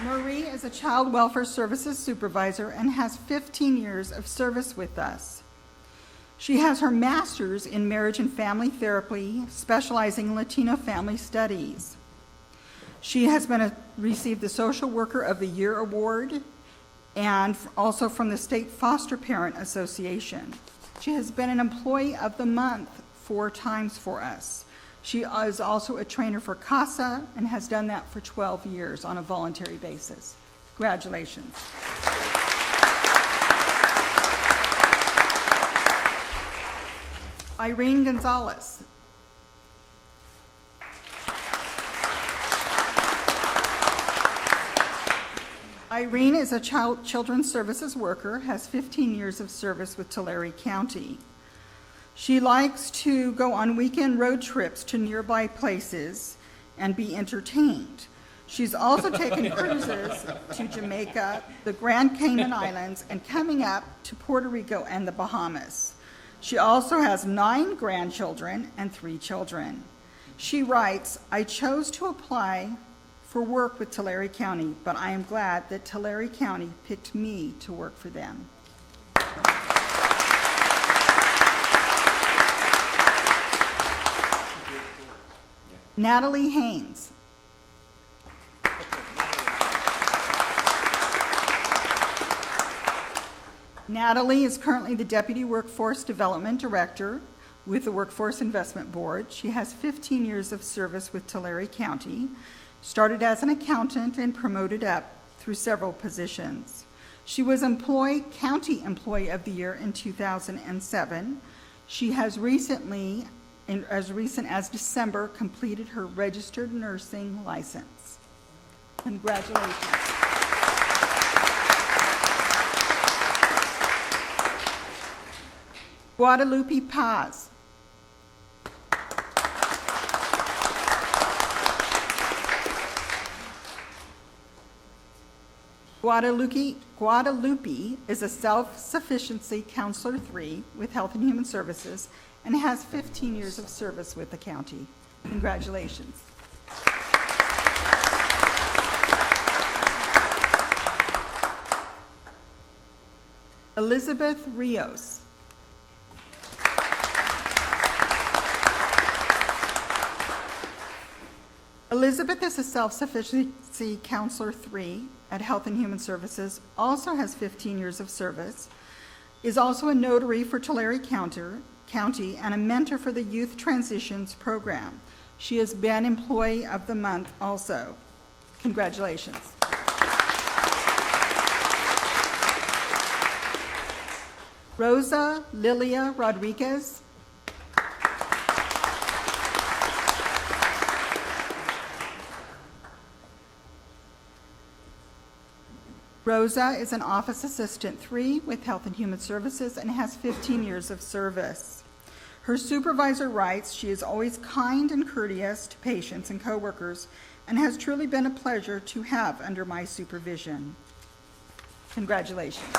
Marie is a Child Welfare Services Supervisor and has 15 years of service with us. She has her master's in marriage and family therapy, specializing in Latino family studies. She has received the Social Worker of the Year Award and also from the State Foster Parent Association. She has been an Employee of the Month 4 times for us. She is also a trainer for CASA and has done that for 12 years on a voluntary basis. Congratulations. Irene Gonzalez. Irene is a children's services worker, has 15 years of service with Tulare County. She likes to go on weekend road trips to nearby places and be entertained. She's also taken cruises to Jamaica, the Grand Cayman Islands, and coming up to Puerto Rico and the Bahamas. She also has 9 grandchildren and 3 children. She writes, "I chose to apply for work with Tulare County, but I am glad that Tulare County picked me to work for them." Natalie Haynes. Natalie is currently the Deputy Workforce Development Director with the Workforce Investment Board. She has 15 years of service with Tulare County, started as an accountant and promoted up through several positions. She was County Employee of the Year in 2007. She has recently, as recent as December, completed her registered nursing license. Congratulations. Guadalupe Paz. Guadalupe is a self-sufficiency counselor 3 with Health and Human Services and has 15 years of service with the county. Congratulations. Elizabeth Rios. Elizabeth is a self-sufficiency counselor 3 at Health and Human Services, also has 15 years of service, is also a notary for Tulare County and a mentor for the Youth Transitions Program. She has been Employee of the Month also. Congratulations. Rosa Lilia Rodriguez. Rosa is an Office Assistant 3 with Health and Human Services and has 15 years of service. Her supervisor writes she is always kind and courteous to patients and coworkers and has truly been a pleasure to have under my supervision. Congratulations.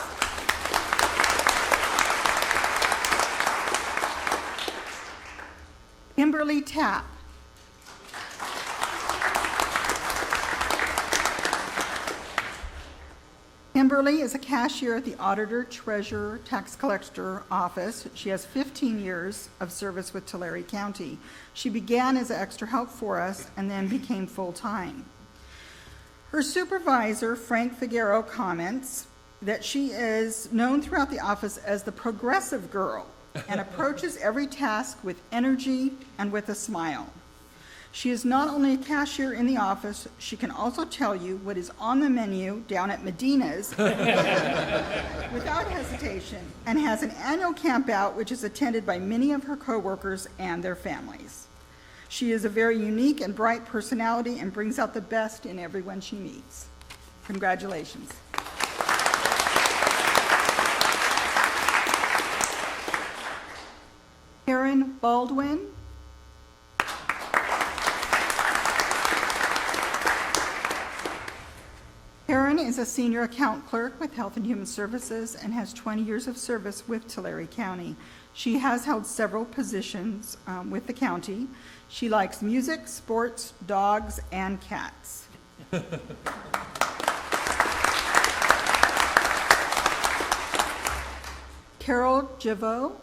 Kimberly Tapp. Kimberly is a cashier at the Auditor, Treasurer, Tax Collector Office. She has 15 years of service with Tulare County. She began as extra help for us and then became full-time. Her supervisor, Frank Figueroa, comments that she is known throughout the office as the progressive girl and approaches every task with energy and with a smile. She is not only a cashier in the office, she can also tell you what is on the menu down at Medina's without hesitation, and has an annual camp out which is attended by many of her coworkers and their families. She is a very unique and bright personality and brings out the best in everyone she meets. Congratulations. Karen Baldwin. Karen is a senior account clerk with Health and Human Services and has 20 years of service with Tulare County. She has held several positions with the county. She likes music, sports, dogs, and cats. Carol Javot.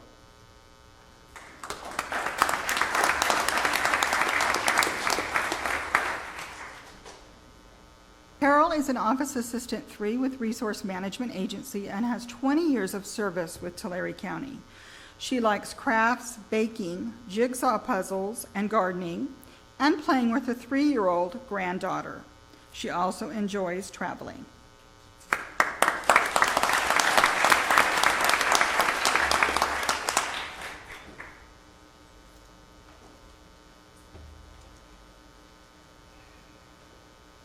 Carol is an Office Assistant 3 with Resource Management Agency and has 20 years of service with Tulare County. She likes crafts, baking, jigsaw puzzles, and gardening, and playing with a 3-year-old granddaughter. She also enjoys traveling.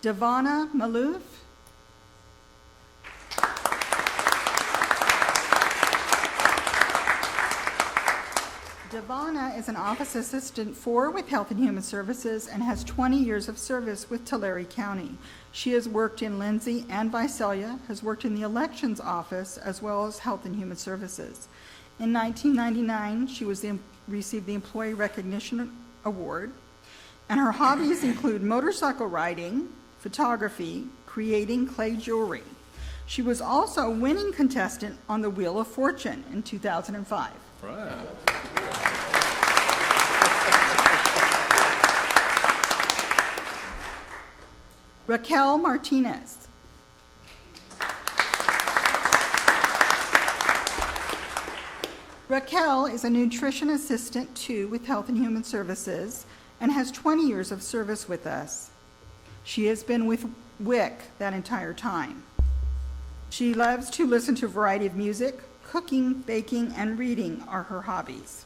Devana Malouf. Devana is an Office Assistant 4 with Health and Human Services and has 20 years of service with Tulare County. She has worked in Lindsay and Visalia, has worked in the Elections Office as well as Health and Human Services. In 1999, she received the Employee Recognition Award, and her hobbies include motorcycle riding, photography, creating clay jewelry. She was also a winning contestant on the Wheel of Fortune in 2005. Right. Raquel Martinez. Raquel is a Nutrition Assistant 2 with Health and Human Services and has 20 years of service with us. She has been with WIC that entire time. She loves to listen to a variety of music. Cooking, baking, and reading are her hobbies.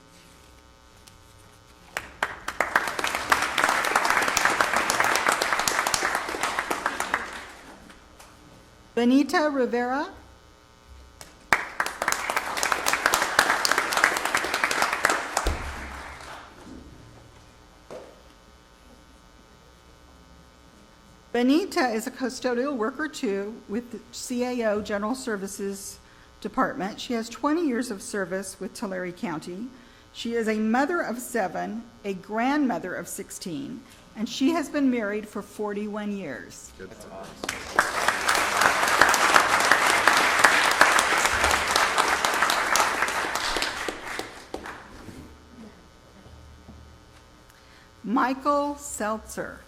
Benita Rivera. Benita is a custodial worker too with the CAO General Services Department. She has 20 years of service with Tulare County. She is a mother of 7, a grandmother of 16, and she has been married for 41 years. Michael Seltzer.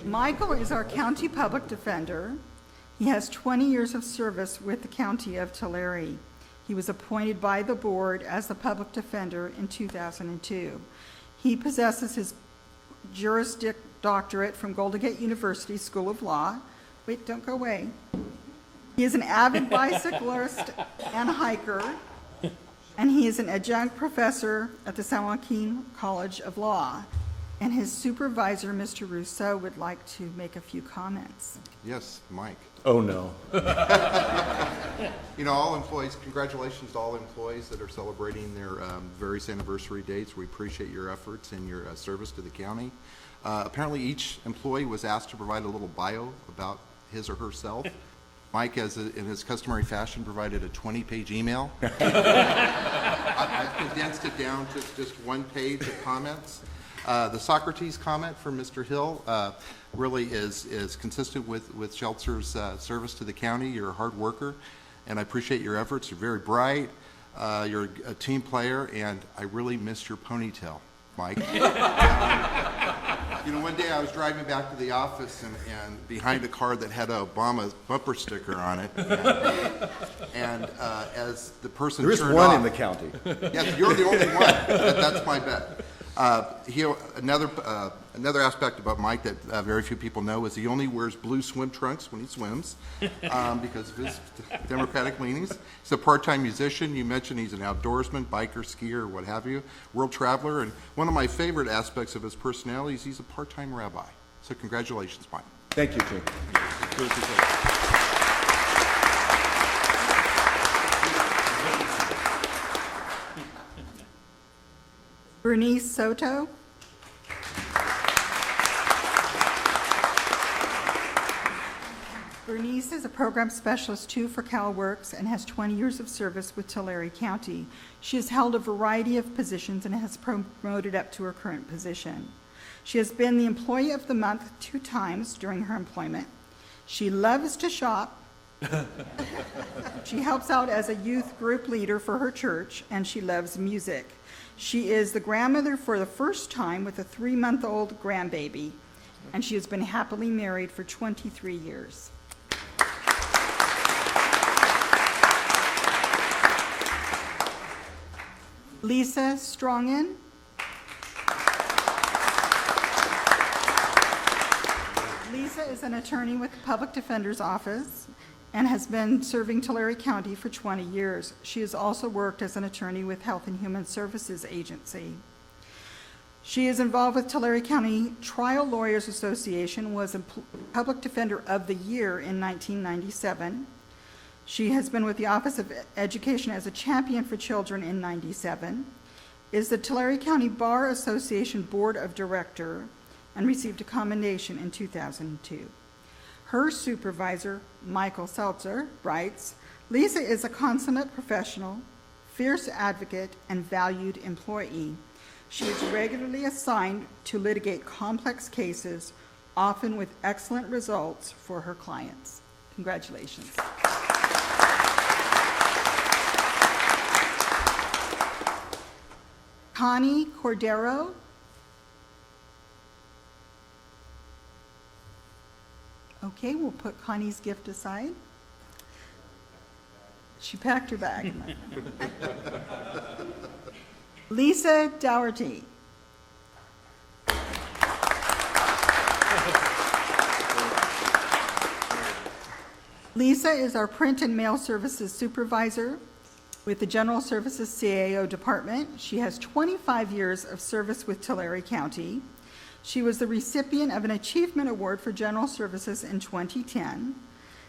Michael is our county public defender. He has 20 years of service with the county of Tulare. He was appointed by the board as the public defender in 2002. He possesses his Juris Doctorate from Golden Gate University School of Law. Wait, don't go away. He is an avid bicyclist and hiker, and he is an adjunct professor at the San Joaquin College of Law. And his supervisor, Mr. Rousseau, would like to make a few comments. Yes, Mike. Oh, no. You know, all employees, congratulations to all employees that are celebrating their various anniversary dates. We appreciate your efforts and your service to the county. Apparently, each employee was asked to provide a little bio about his or herself. Mike, in his customary fashion, provided a 20-page email. I've condensed it down to just one page of comments. The Socrates comment from Mr. Hill really is consistent with Sheltzer's service to the county. You're a hard worker, and I appreciate your efforts. You're very bright. You're a team player, and I really miss your ponytail, Mike. You know, one day I was driving back to the office and behind a car that had an Obama bumper sticker on it. And as the person There is turned one off, in the county. Yes, you're the only one. That's my bet. Another aspect about Mike that very few people know is he only wears blue swim trunks when he swims because of his Democratic leanings. He's a part-time musician. You mentioned he's an outdoorsman, biker, skier, what have you, world traveler. And one of my favorite aspects of his personality is he's a part-time rabbi. So congratulations, Mike. Thank you, Jim. Bernice Soto. Bernice is a program specialist too for CalWorks and has 20 years of service with Tulare County. She has held a variety of positions and has promoted up to her current position. She has been the Employee of the Month 2 times during her employment. She loves to shop. She helps out as a youth group leader for her church, and she loves music. She is the grandmother for the first time with a 3-month-old grandbaby, and she has been happily married for 23 years. Lisa Strongen. Lisa is an attorney with the Public Defender's Office and has been serving Tulare County for 20 years. She has also worked as an attorney with Health and Human Services Agency. She is involved with Tulare County Trial Lawyers Association, was a Public Defender of the Year in 1997. She has been with the Office of Education as a champion for children in 97, is the Tulare County Bar Association Board of Director, and received a commendation in 2002. Her supervisor, Michael Seltzer, writes, Lisa is a consummate professional, fierce advocate, and valued employee. She is regularly assigned to litigate complex cases, often with excellent results for her clients. Congratulations. Connie Cordero. Okay, we'll put Connie's gift aside. She packed her bag. Lisa Dougherty. Lisa is our print and mail services supervisor with the General Services CAO Department. She has 25 years of service with Tulare County. She was the recipient of an Achievement Award for General Services in 2010,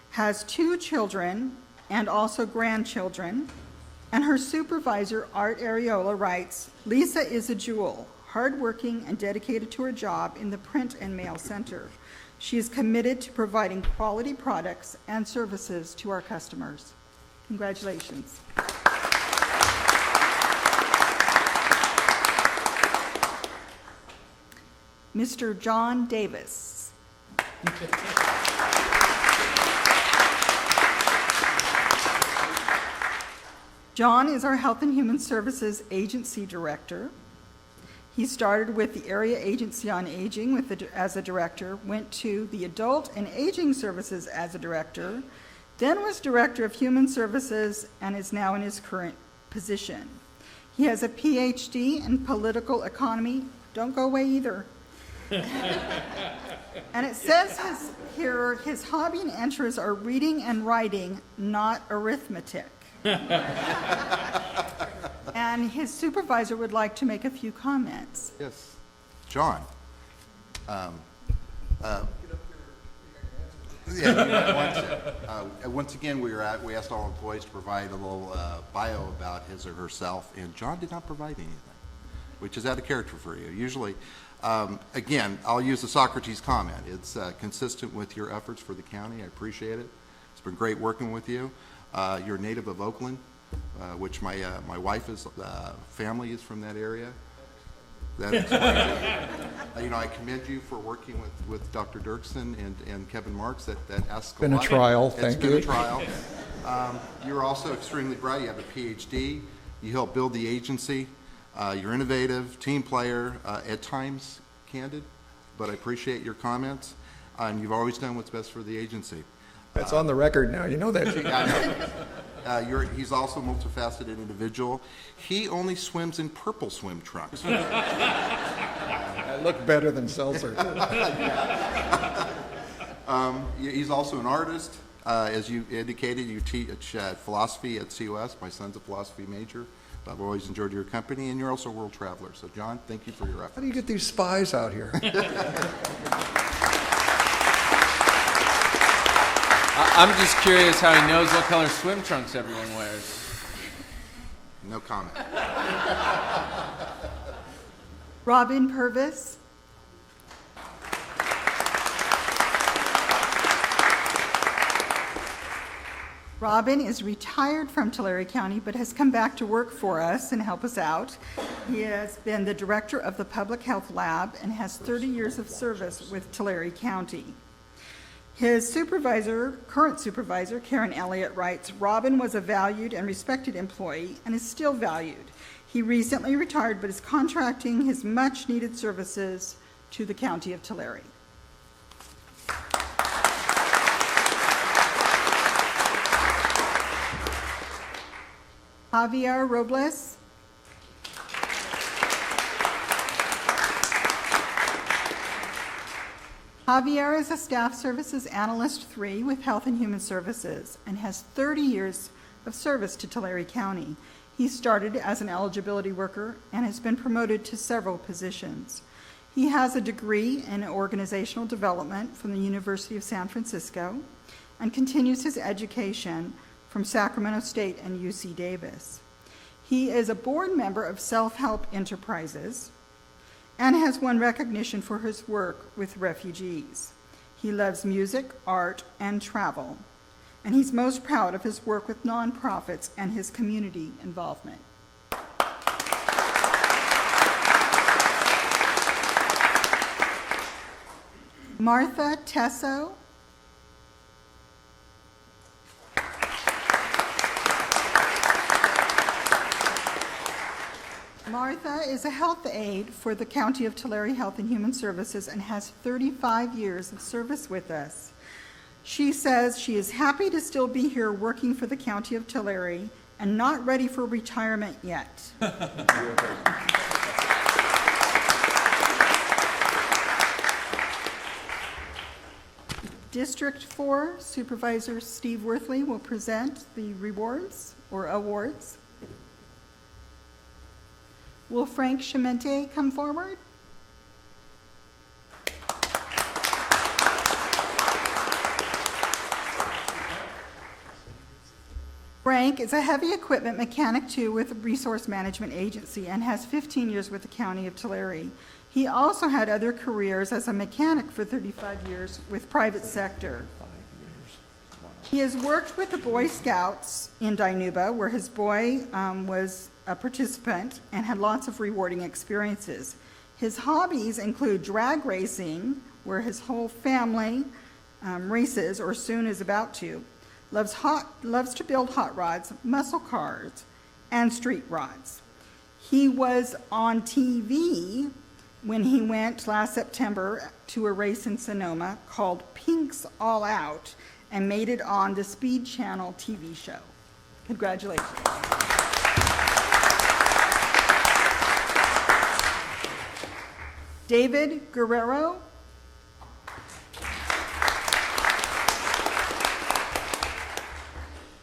has 2 children and also grandchildren, and her supervisor, Art Areola, writes, Lisa is a jewel, hardworking and dedicated to her job in the print and mail center. She is committed to providing quality products and services to our customers. Congratulations. Mr. John Davis. John is our Health and Human Services Agency Director. He started with the Area Agency on Aging as a director, went to the Adult and Aging Services as a director, then was Director of Human Services, and is now in his current position. He has a PhD in political economy. Don't go away either. And it says here his hobby and interests are reading and writing, not arithmetic. And his supervisor would like to make a few comments. Yes. John. Yeah, you might want to. Once again, we asked all employees to provide a little bio about his or herself, and John did not provide anything, which is out of character for you. Usually, again, I'll use the Socrates comment. It's consistent with your efforts for the county. I appreciate it. It's been great working with you. You're a native of Oakland, which my wife is, family is from that area. That explains it. I commend you for working with Dr. Dirksen and Kevin Marks. That asks a lot. Been a trial, It's thank been you. a trial. You're also extremely bright. You have a PhD. You helped build the agency. You're innovative, team player, at times candid, but I appreciate your comments. And you've always done what's best for the agency. That's on the record now, you know that. I know. He's also a multifaceted individual. He only swims in purple swim trunks. I look better than Seltzer. He's also an artist. As you indicated, you teach philosophy at COS. My son's a philosophy major. I've always enjoyed your company, and you're also a world traveler. So, John, thank you for your efforts. How do you get these spies out here? I'm just curious how he knows what color swim trunks everyone wears. No comment. Robin Purvis. Robin is retired from Tulare County, but has come back to work for us and help us out. He has been the director of the Public Health Lab and has 30 years of service with Tulare County. His current supervisor, Karen Elliott, writes, Robin was a valued and respected employee and is still valued. He recently retired, but is contracting his much-needed services to the County of Tulare. Javier Robles. Javier is a Staff Services Analyst 3 with Health and Human Services and has 30 years of service to Tulare County. He started as an eligibility worker and has been promoted to several positions. He has a degree in organizational development from the University of San Francisco and continues his education from Sacramento State and UC Davis. He is a board member of Self-Help Enterprises and has won recognition for his work with refugees. He loves music, art, and travel, and he's most proud of his work with nonprofits and his community involvement. Martha Tesso. Martha is a health aide for the County of Tulare Health and Human Services and has 35 years of service with us. She says she is happy to still be here working for the County of Tulare and not ready for retirement yet. District 4 Supervisor Steve Worthley will present the rewards or awards. Will Frank Chimente come forward? Frank is a heavy equipment mechanic 2 with the Resource Management Agency and has 15 years with the County of Tulare. He also had other careers as a mechanic for 35 years with private sector. He has worked with the Boy Scouts in Dinuba, where his boy was a participant and had lots of rewarding experiences. His hobbies include drag racing, where his whole family races or soon is about to, loves to build hot rods, muscle cars, and street rods. He was on TV when he went last September to a race in Sonoma called Pink's All Out and made it on the Speed Channel TV show. Congratulations. David Guerrero.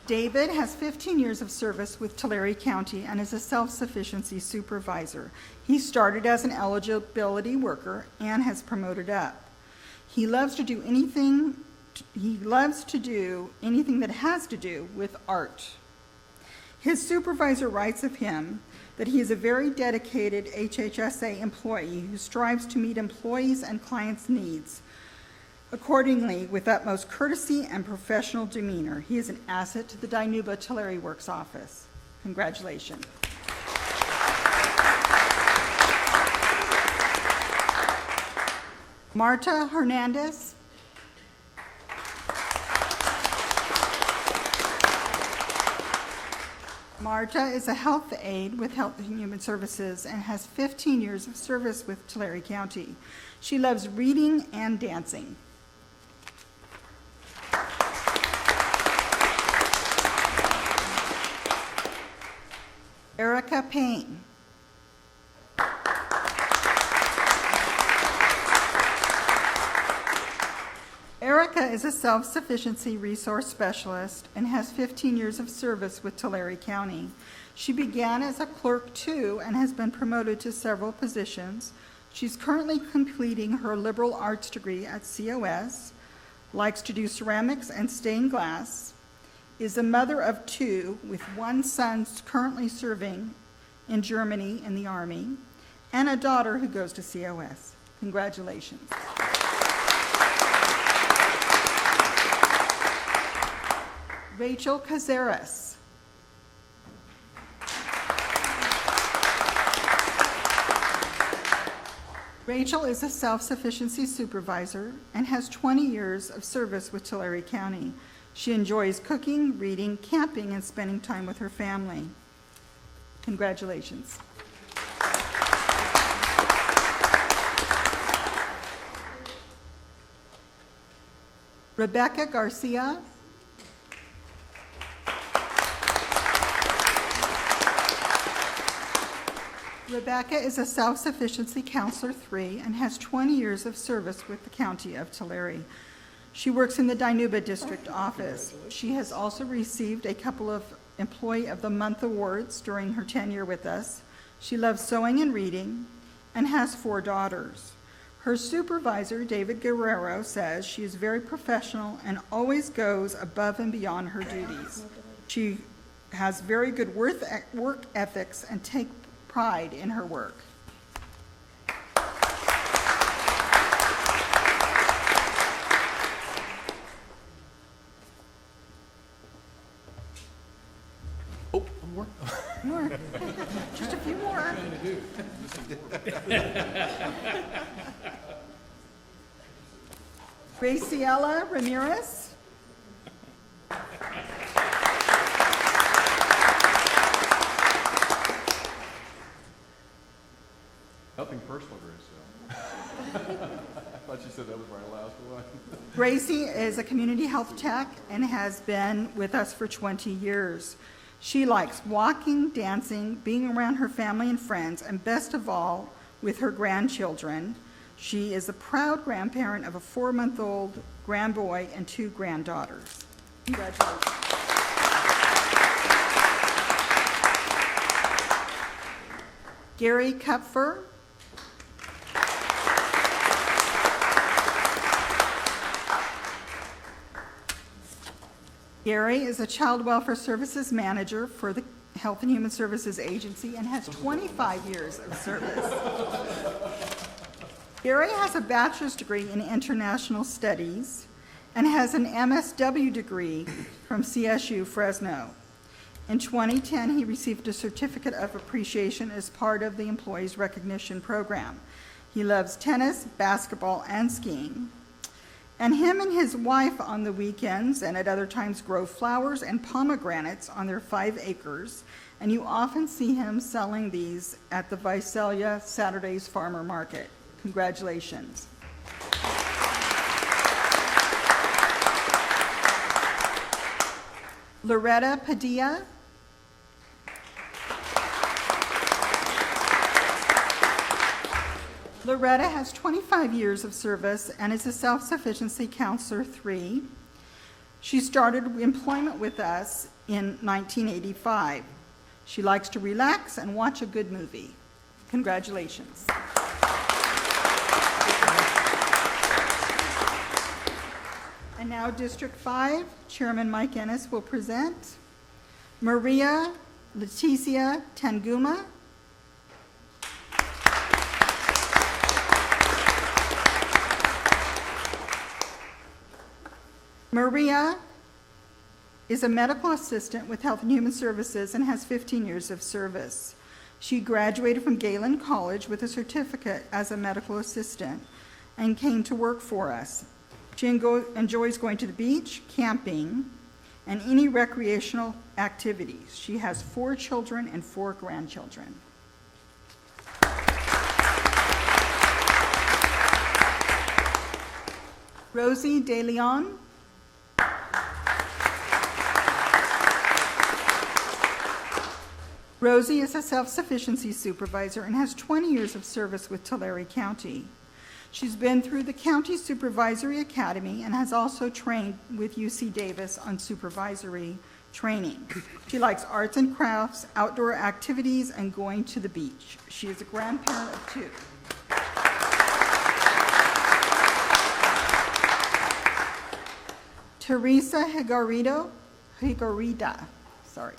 David has 15 years of service with Tulare County and is a self-sufficiency supervisor. He started as an eligibility worker and has promoted up. He loves to do anything that has to do with art. His supervisor writes of him that he is a very dedicated HHSA employee who strives to meet employees' and clients' needs. Accordingly, with utmost courtesy and professional demeanor, he is an asset to the Dinuba Tulare Works office. Congratulations. Marta Hernandez. Marta is a health aide with Health and Human Services and has 15 years of service with Tulare County. She loves reading and dancing. Erica Payne. Erica is a self-sufficiency resource specialist and has 15 years of service with Tulare County. She began as a clerk too and has been promoted to several positions. She's currently completing her liberal arts degree at COS, likes to do ceramics and stained glass, is a mother of two with one son currently serving in Germany in the Army, and a daughter who goes to COS. Congratulations. Rachel Cazares. Rachel is a self-sufficiency supervisor and has 20 years of service with Tulare County. She enjoys cooking, reading, camping, and spending time with her family. Congratulations. Rebecca Garcia. Rebecca is a self-sufficiency counselor 3 and has 20 years of service with the County of Tulare. She works in the Dinuba District Office. She has also received a couple of Employee of the Month awards during her tenure with us. She loves sewing and reading and has 4 daughters. Her supervisor, David Guerrero, says she is very professional and always goes above and beyond her duties. She has very good work ethics and takes pride in her work. Oh, one more. More. Just a few more. Graciela Ramirez. Nothing personal, Grace. I thought you said that was my last one. Gracie is a community health tech and has been with us for 20 years. She likes walking, dancing, being around her family and friends, and best of all, with her grandchildren. She is a proud grandparent of a 4-month-old grandboy and 2 granddaughters. Congratulations. Gary Kupfer. Gary is a child welfare services manager for the Health and Human Services Agency and has 25 years of service. Gary has a bachelor's degree in international studies and has an MSW degree from CSU Fresno. In 2010, he received a certificate of appreciation as part of the Employees Recognition Program. He loves tennis, basketball, and skiing. And him and his wife on the weekends and at other times grow flowers and pomegranates on their 5 acres, and you often see him selling these at the Visalia Saturdays Farmer Market. Congratulations. Loretta Padilla. Loretta has 25 years of service and is a self-sufficiency counselor 3. She started employment with us in 1985. She likes to relax and watch a good movie. Congratulations. And now District 5, Chairman Mike Ennis will present Maria Leticia Tanguma. Maria is a medical assistant with Health and Human Services and has 15 years of service. She graduated from Galen College with a certificate as a medical assistant and came to work for us. She enjoys going to the beach, camping, and any recreational activities. She has 4 children and 4 grandchildren. Rosie De Leon. Rosie is a self-sufficiency supervisor and has 20 years of service with Tulare County. She's been through the County Supervisory Academy and has also trained with UC Davis on supervisory training. She likes arts and crafts, outdoor activities, and going to the beach. She is a grandparent of 2. Teresa Higorida, sorry.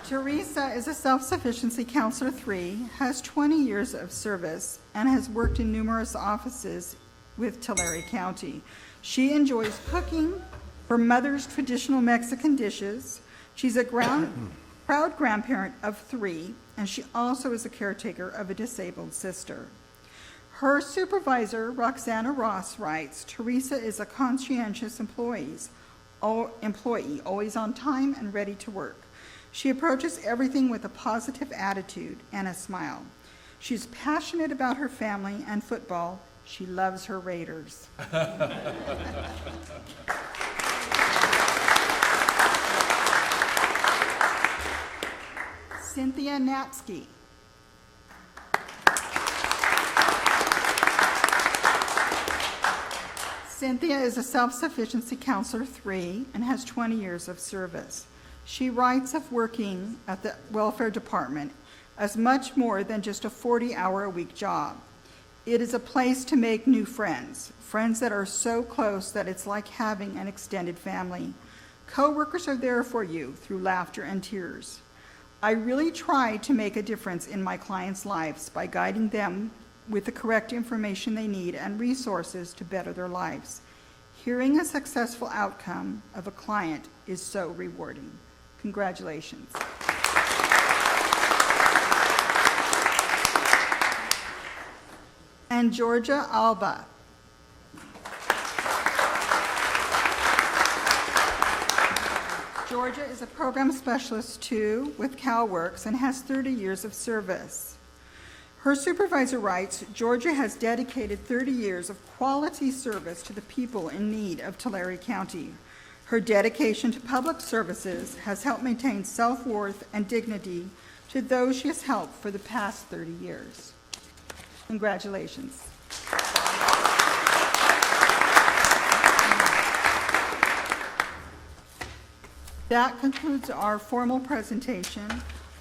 Teresa is a self-sufficiency counselor 3, has 20 years of service, and has worked in numerous offices with Tulare County. She enjoys cooking her mother's traditional Mexican dishes. She's a proud grandparent of 3, and she also is a caretaker of a disabled sister. Her supervisor, Roxana Ross, writes, Teresa is a conscientious employee, always on time and ready to work. She approaches everything with a positive attitude and a smile. She's passionate about her family and football. She loves her Raiders. Cynthia Natsky. Cynthia is a self-sufficiency counselor 3 and has 20 years of service. She writes of working at the welfare department as much more than just a 40-hour-a-week job. It is a place to make new friends, friends that are so close that it's like having an extended family. Co-workers are there for you through laughter and tears. I really try to make a difference in my clients' lives by guiding them with the correct information they need and resources to better their lives. Hearing a successful outcome of a client is so rewarding. Congratulations. And Georgia Alba. Georgia is a program specialist 2 with CalWorks and has 30 years of service. Her supervisor writes, Georgia has dedicated 30 years of quality service to the people in need of Tulare County. Her dedication to public services has helped maintain self-worth and dignity to those she has helped for the past 30 years. Congratulations. That concludes our formal presentation.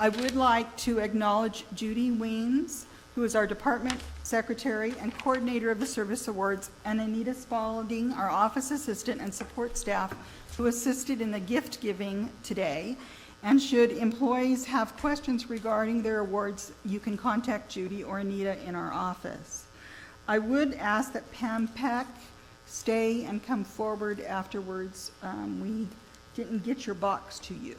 I would like to acknowledge Judy Weens, who is our department secretary and coordinator of the service awards, and Anita Spalding, our office assistant and support staff, who assisted in the gift giving today. And should employees have questions regarding their awards, you can contact Judy or Anita in our office. I would ask that Pam Peck stay and come forward afterwards. We didn't get your box to you.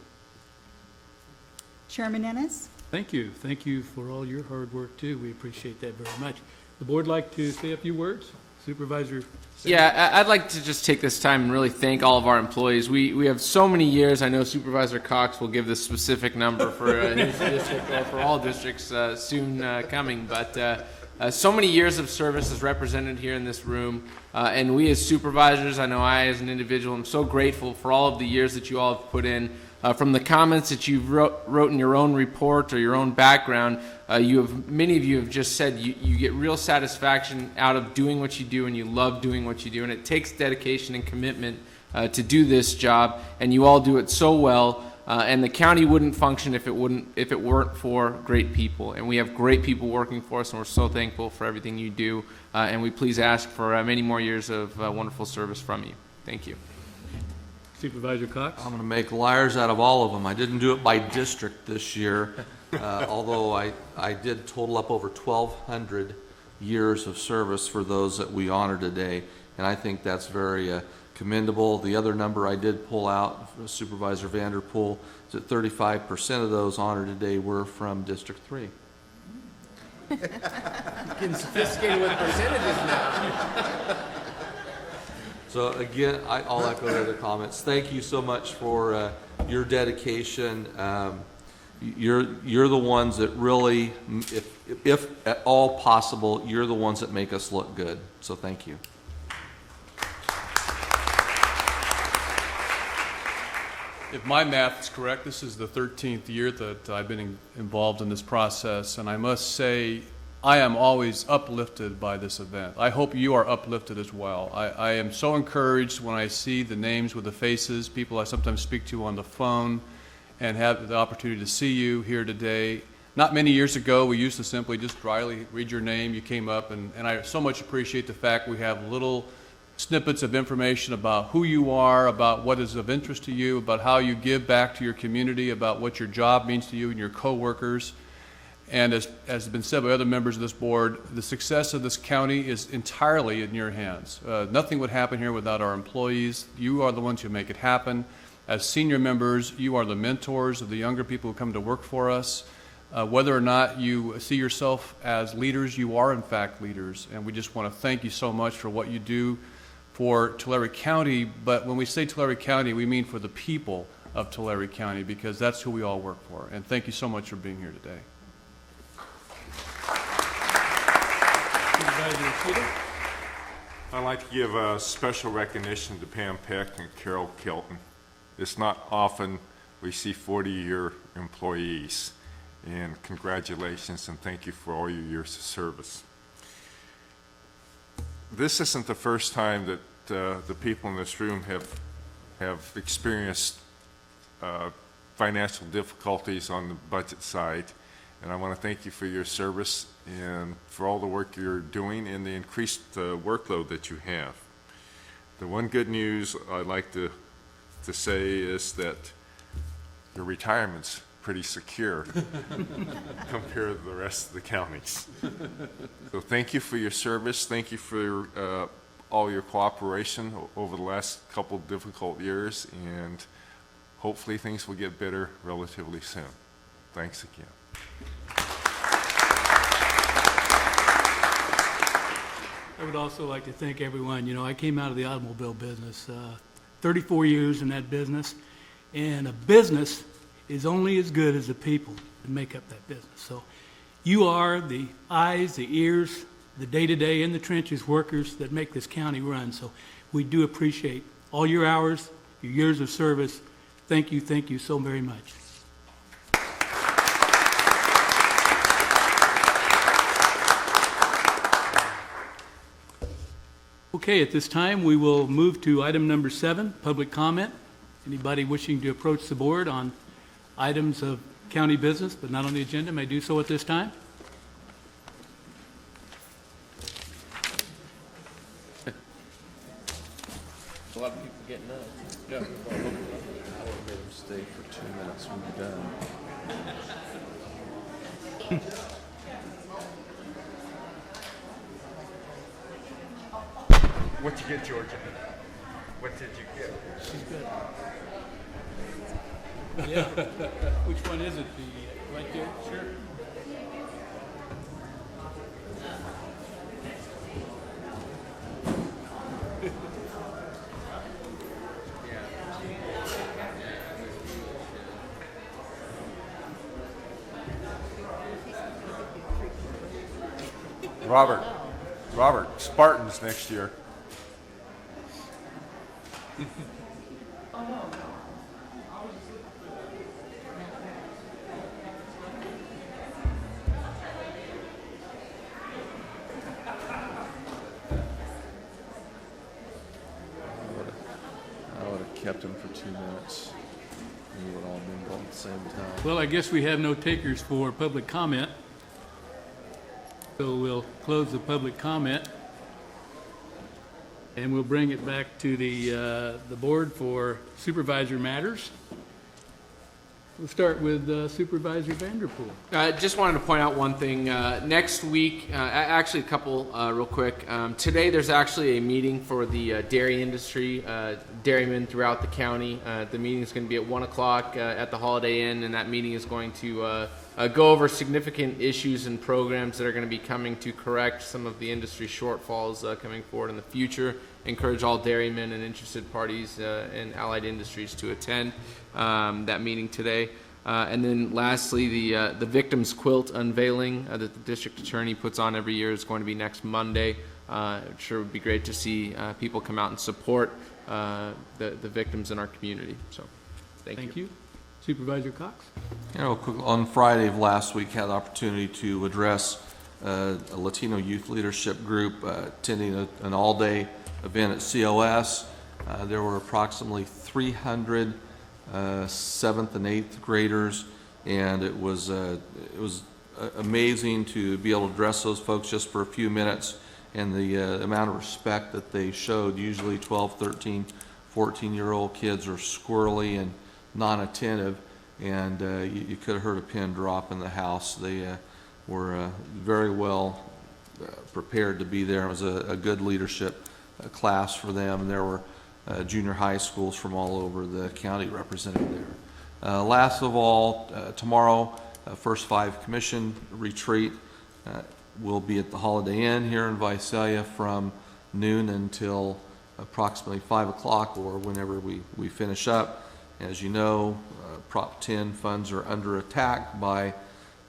Chairman Ennis? Thank you. Thank you for all your hard work, too. We appreciate that very much. The board like to say a few words? Supervisor? Yeah, I'd like to just take this time and really thank all of our employees. We have so many years. I know Supervisor Cox will give the specific number for his district or for all districts soon coming, but so many years of service is represented here in this room, and we as supervisors, I know I as an individual, am so grateful for all of the years that you all have put in. From the comments that you wrote in your own report or your own background, many of you have just said you get real satisfaction out of doing what you do, and you love doing what you do, and it takes dedication and commitment to do this job, and you all do it so well. And the county wouldn't function if it weren't for great people, and we have great people working for us, and we're so thankful for everything you do. And we please ask for many more years of wonderful service from you. Thank you. Supervisor Cox? I'm going to make liars out of all of them. I didn't do it by district this year, although I did total up over 1,200 years of service for those that we honor today, and I think that's very commendable. The other number I did pull out, Supervisor Vanderpool, is that 35% of those honored today were from District 3. Getting sophisticated with percentages now. So again, I'll echo the other comments. Thank you so much for your dedication. You're the ones that really, if at all possible, you're the ones that make us look good. So thank you. If my math is correct, this is the 13th year that I've been involved in this process, and I must say I am always uplifted by this event. I hope you are uplifted as well. I am so encouraged when I see the names with the faces, people I sometimes speak to on the phone, and have the opportunity to see you here today. Not many years ago, we used to simply just dryly read your name, you came up, and I so much appreciate the fact we have little snippets of information about who you are, about what is of interest to you, about how you give back to your community, about what your job means to you and your coworkers. And as has been said by other members of this board, the success of this county is entirely in your hands. Nothing would happen here without our employees. You are the ones who make it happen. As senior members, you are the mentors of the younger people who come to work for us. Whether or not you see yourself as leaders, you are in fact leaders. And we just want to thank you so much for what you do for Tulare County. But when we say Tulare County, we mean for the people of Tulare County, because that's who we all work for. And thank you so much for being here today. I'd like to give a special recognition to Pam Peck and Carol Kelton. It's not often we see 40-year employees, and congratulations and thank you for all your years of service. This isn't the first time that the people in this room have experienced financial difficulties on the budget side. And I want to thank you for your service and for all the work you're doing and the increased workload that you have. The one good news I'd like to say is that your retirement's pretty secure compared to the rest of the counties. So thank you for your service. Thank you for all your cooperation over the last couple of difficult years, and hopefully things will get better relatively soon. Thanks again. I would also like to thank everyone. You know, I came out of the automobile business, 34 years in that business, and a business is only as good as the people that make up that business. So you are the eyes, the ears, the day-to-day in the trenches workers that make this county run. So we do appreciate all your hours, your years of service. Thank you so very much. Okay, at this time, we will move to item number 7, public comment. Anybody wishing to approach the board on items of county business but not on the agenda may do so at this time. A lot of people getting up. Yeah. I would have made a mistake for 2 minutes. What'd you get, Georgia? What did you get? She's good. Yeah. Which one is it? The right there? Sure. Robert, Spartans next year. I would have kept him for 2 minutes. We would all been going at the same time. Well, I guess we have no takers for public comment. So we'll close the public comment. And we'll bring it back to the board for supervisor matters. We'll start with Supervisor Vanderpool. Just wanted to point out one thing. Next week, actually a couple real quick. Today there's actually a meeting for the dairy industry, dairymen throughout the county. The meeting is going to be at 1 o'clock at the Holiday Inn, and that meeting is going to go over significant issues and programs that are going to be coming to correct some of the industry shortfalls coming forward in the future. Encourage all dairymen and interested parties and allied industries to attend that meeting today. And then lastly, the victims quilt unveiling that the district attorney puts on every year is going to be next Monday. I'm sure it would be great to see people come out and support the victims in our community. So thank you. Supervisor Cox? You know, on Friday of last week, had the opportunity to address a Latino youth leadership group attending an all-day event at COS. There were approximately 300 7th and 8th graders, and it was amazing to be able to address those folks just for a few minutes, and the amount of respect that they showed. Usually 12, 13, 14-year-old kids are squirrely and non-attentive, and you could have heard a pin drop in the house. They were very well prepared to be there. It was a good leadership class for them, and there were junior high schools from all over the county represented there. Last of all, tomorrow, First Five Commission retreat will be at the Holiday Inn here in Visalia from noon until approximately 5 o'clock or whenever we finish up. As you know, Prop 10 funds are under attack by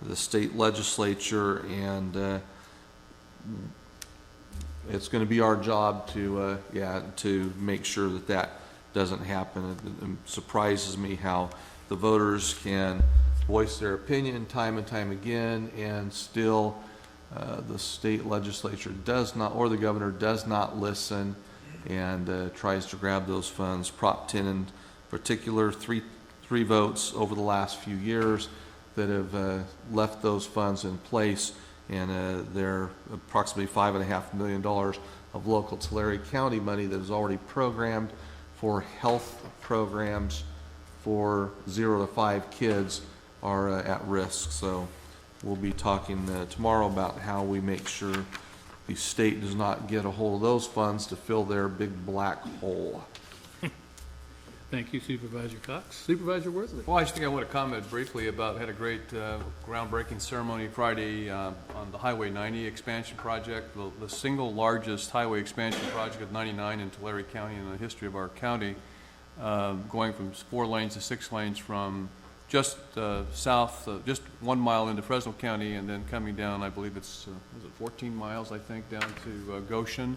the state legislature, and it's going to be our job to make sure that doesn't happen. It surprises me how the voters can voice their opinion time and time again, and still the state legislature does not, or the governor does not listen, and tries to grab those funds. Prop 10 in particular, three votes over the last few years that have left those funds in place, and they're approximately $5.5 million of local Tulare County money that is already programmed for health programs for 0 to 5 kids are at risk. So we'll be talking tomorrow about how we make sure the state does not get a hold of those funds to fill their big black hole. Thank you, Supervisor Cox. Supervisor Worthley? Well, I just think I want to comment briefly about, had a great groundbreaking ceremony Friday on the Highway 90 expansion project, the single largest highway expansion project of 99 in Tulare County in the history of our county, going from 4 lanes to 6 lanes from just south, just 1 mile into Fresno County, and then coming down, I believe it's, was it 14 miles, I think, down to Goshen.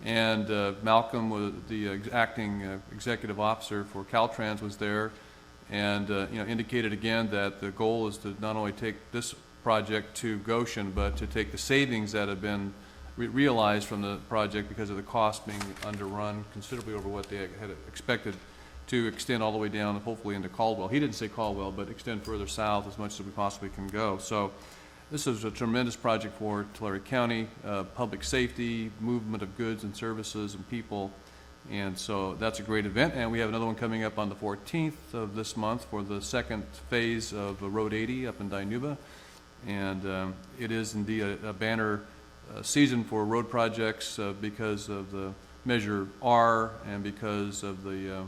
And Malcolm, was the acting executive officer for Caltrans, was there, and indicated again that the goal is to not only take this project to Goshen, but to take the savings that have been realized from the project because of the cost being underrun considerably over what they had expected, to extend all the way down, hopefully into Caldwell. He didn't say Caldwell, but extend further south as much as we possibly can go. So this is a tremendous project for Tulare County, public safety, movement of goods and services and people, and so that's a great event. And we have another one coming up on the 14th of this month for the second phase of Road 80 up in Dinuba, And it is indeed a banner season for road projects because of the Measure R and because of the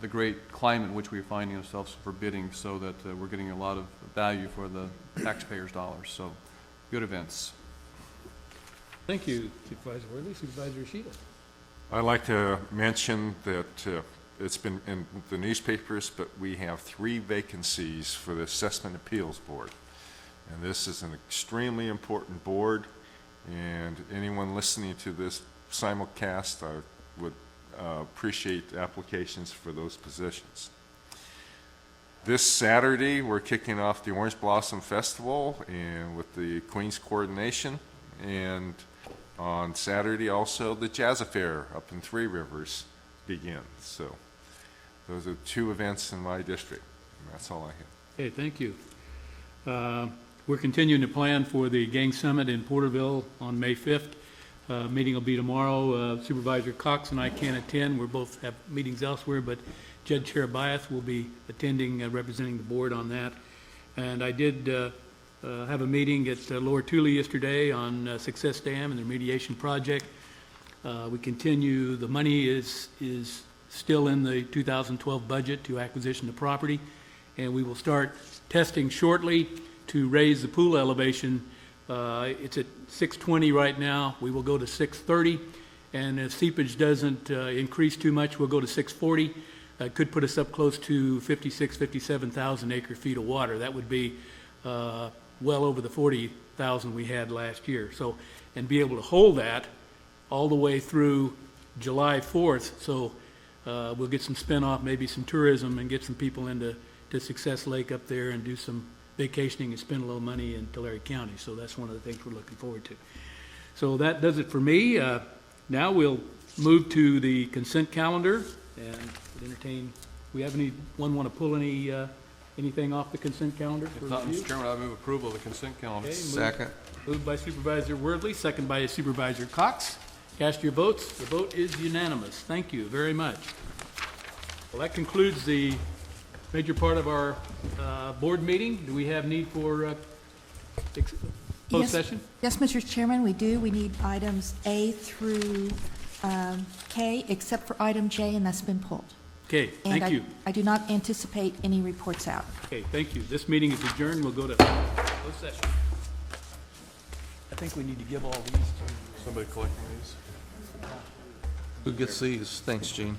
great climate in which we're finding ourselves for bidding, so that we're getting a lot of value for the taxpayers' dollars. So, good events. Thank you, Supervisor Worthy. Supervisor Ishida. I'd like to mention that it's been in the newspapers, but we have 3 vacancies for the Assessment Appeals Board. And this is an extremely important board, and anyone listening to this simulcast, I would appreciate applications for those positions. This Saturday, we're kicking off the Orange Blossom Festival and with the Queen's Coordination, and on Saturday also the Jazz Affair up in Three Rivers begins. So those are 2 events in my district, and that's all I have. Okay, thank you. We're continuing to plan for the Gang Summit in Porterville on May 5th. Meeting will be tomorrow. Supervisor Cox and I can't attend. We both have meetings elsewhere, but Judge Cherabias will be attending, representing the board on that. And I did have a meeting at Lower Tule yesterday on Success Dam and the remediation project. We continue, the money is still in the 2012 budget to acquisition of property, and we will start testing shortly to raise the pool elevation. It's at 620 right now. We will go to 630, and if seepage doesn't increase too much, we'll go to 640. Could put us up close to 57,000 acre feet of water. That would be well over the 40,000 we had last year. So, and be able to hold that all the way through July 4th. So we'll get some spin-off, maybe some tourism, and get some people into Success Lake up there and do some vacationing and spend a little money in Tulare County. So that's one of the things we're looking forward to. So that does it for me. Now we'll move to the consent calendar and entertain. We have anyone want to pull anything off the consent calendar? If not, Mr. Chairman, I move approval of the consent calendar. Okay, Second. Moved by Supervisor Worthley, second by Supervisor Cox. Cast your votes. The vote is unanimous. Thank you very much. Well, that concludes the major part of our board meeting. Do we have need for closed session? Yes, Mr. Chairman, we do. We need items A through K, except for item J, and that's been pulled. Okay, thank you. I do not anticipate any reports out. Okay, thank you. This meeting is adjourned. We'll go to closed session. I think we need to give all these to Somebody collecting these? Who gets these? Thanks, Gene.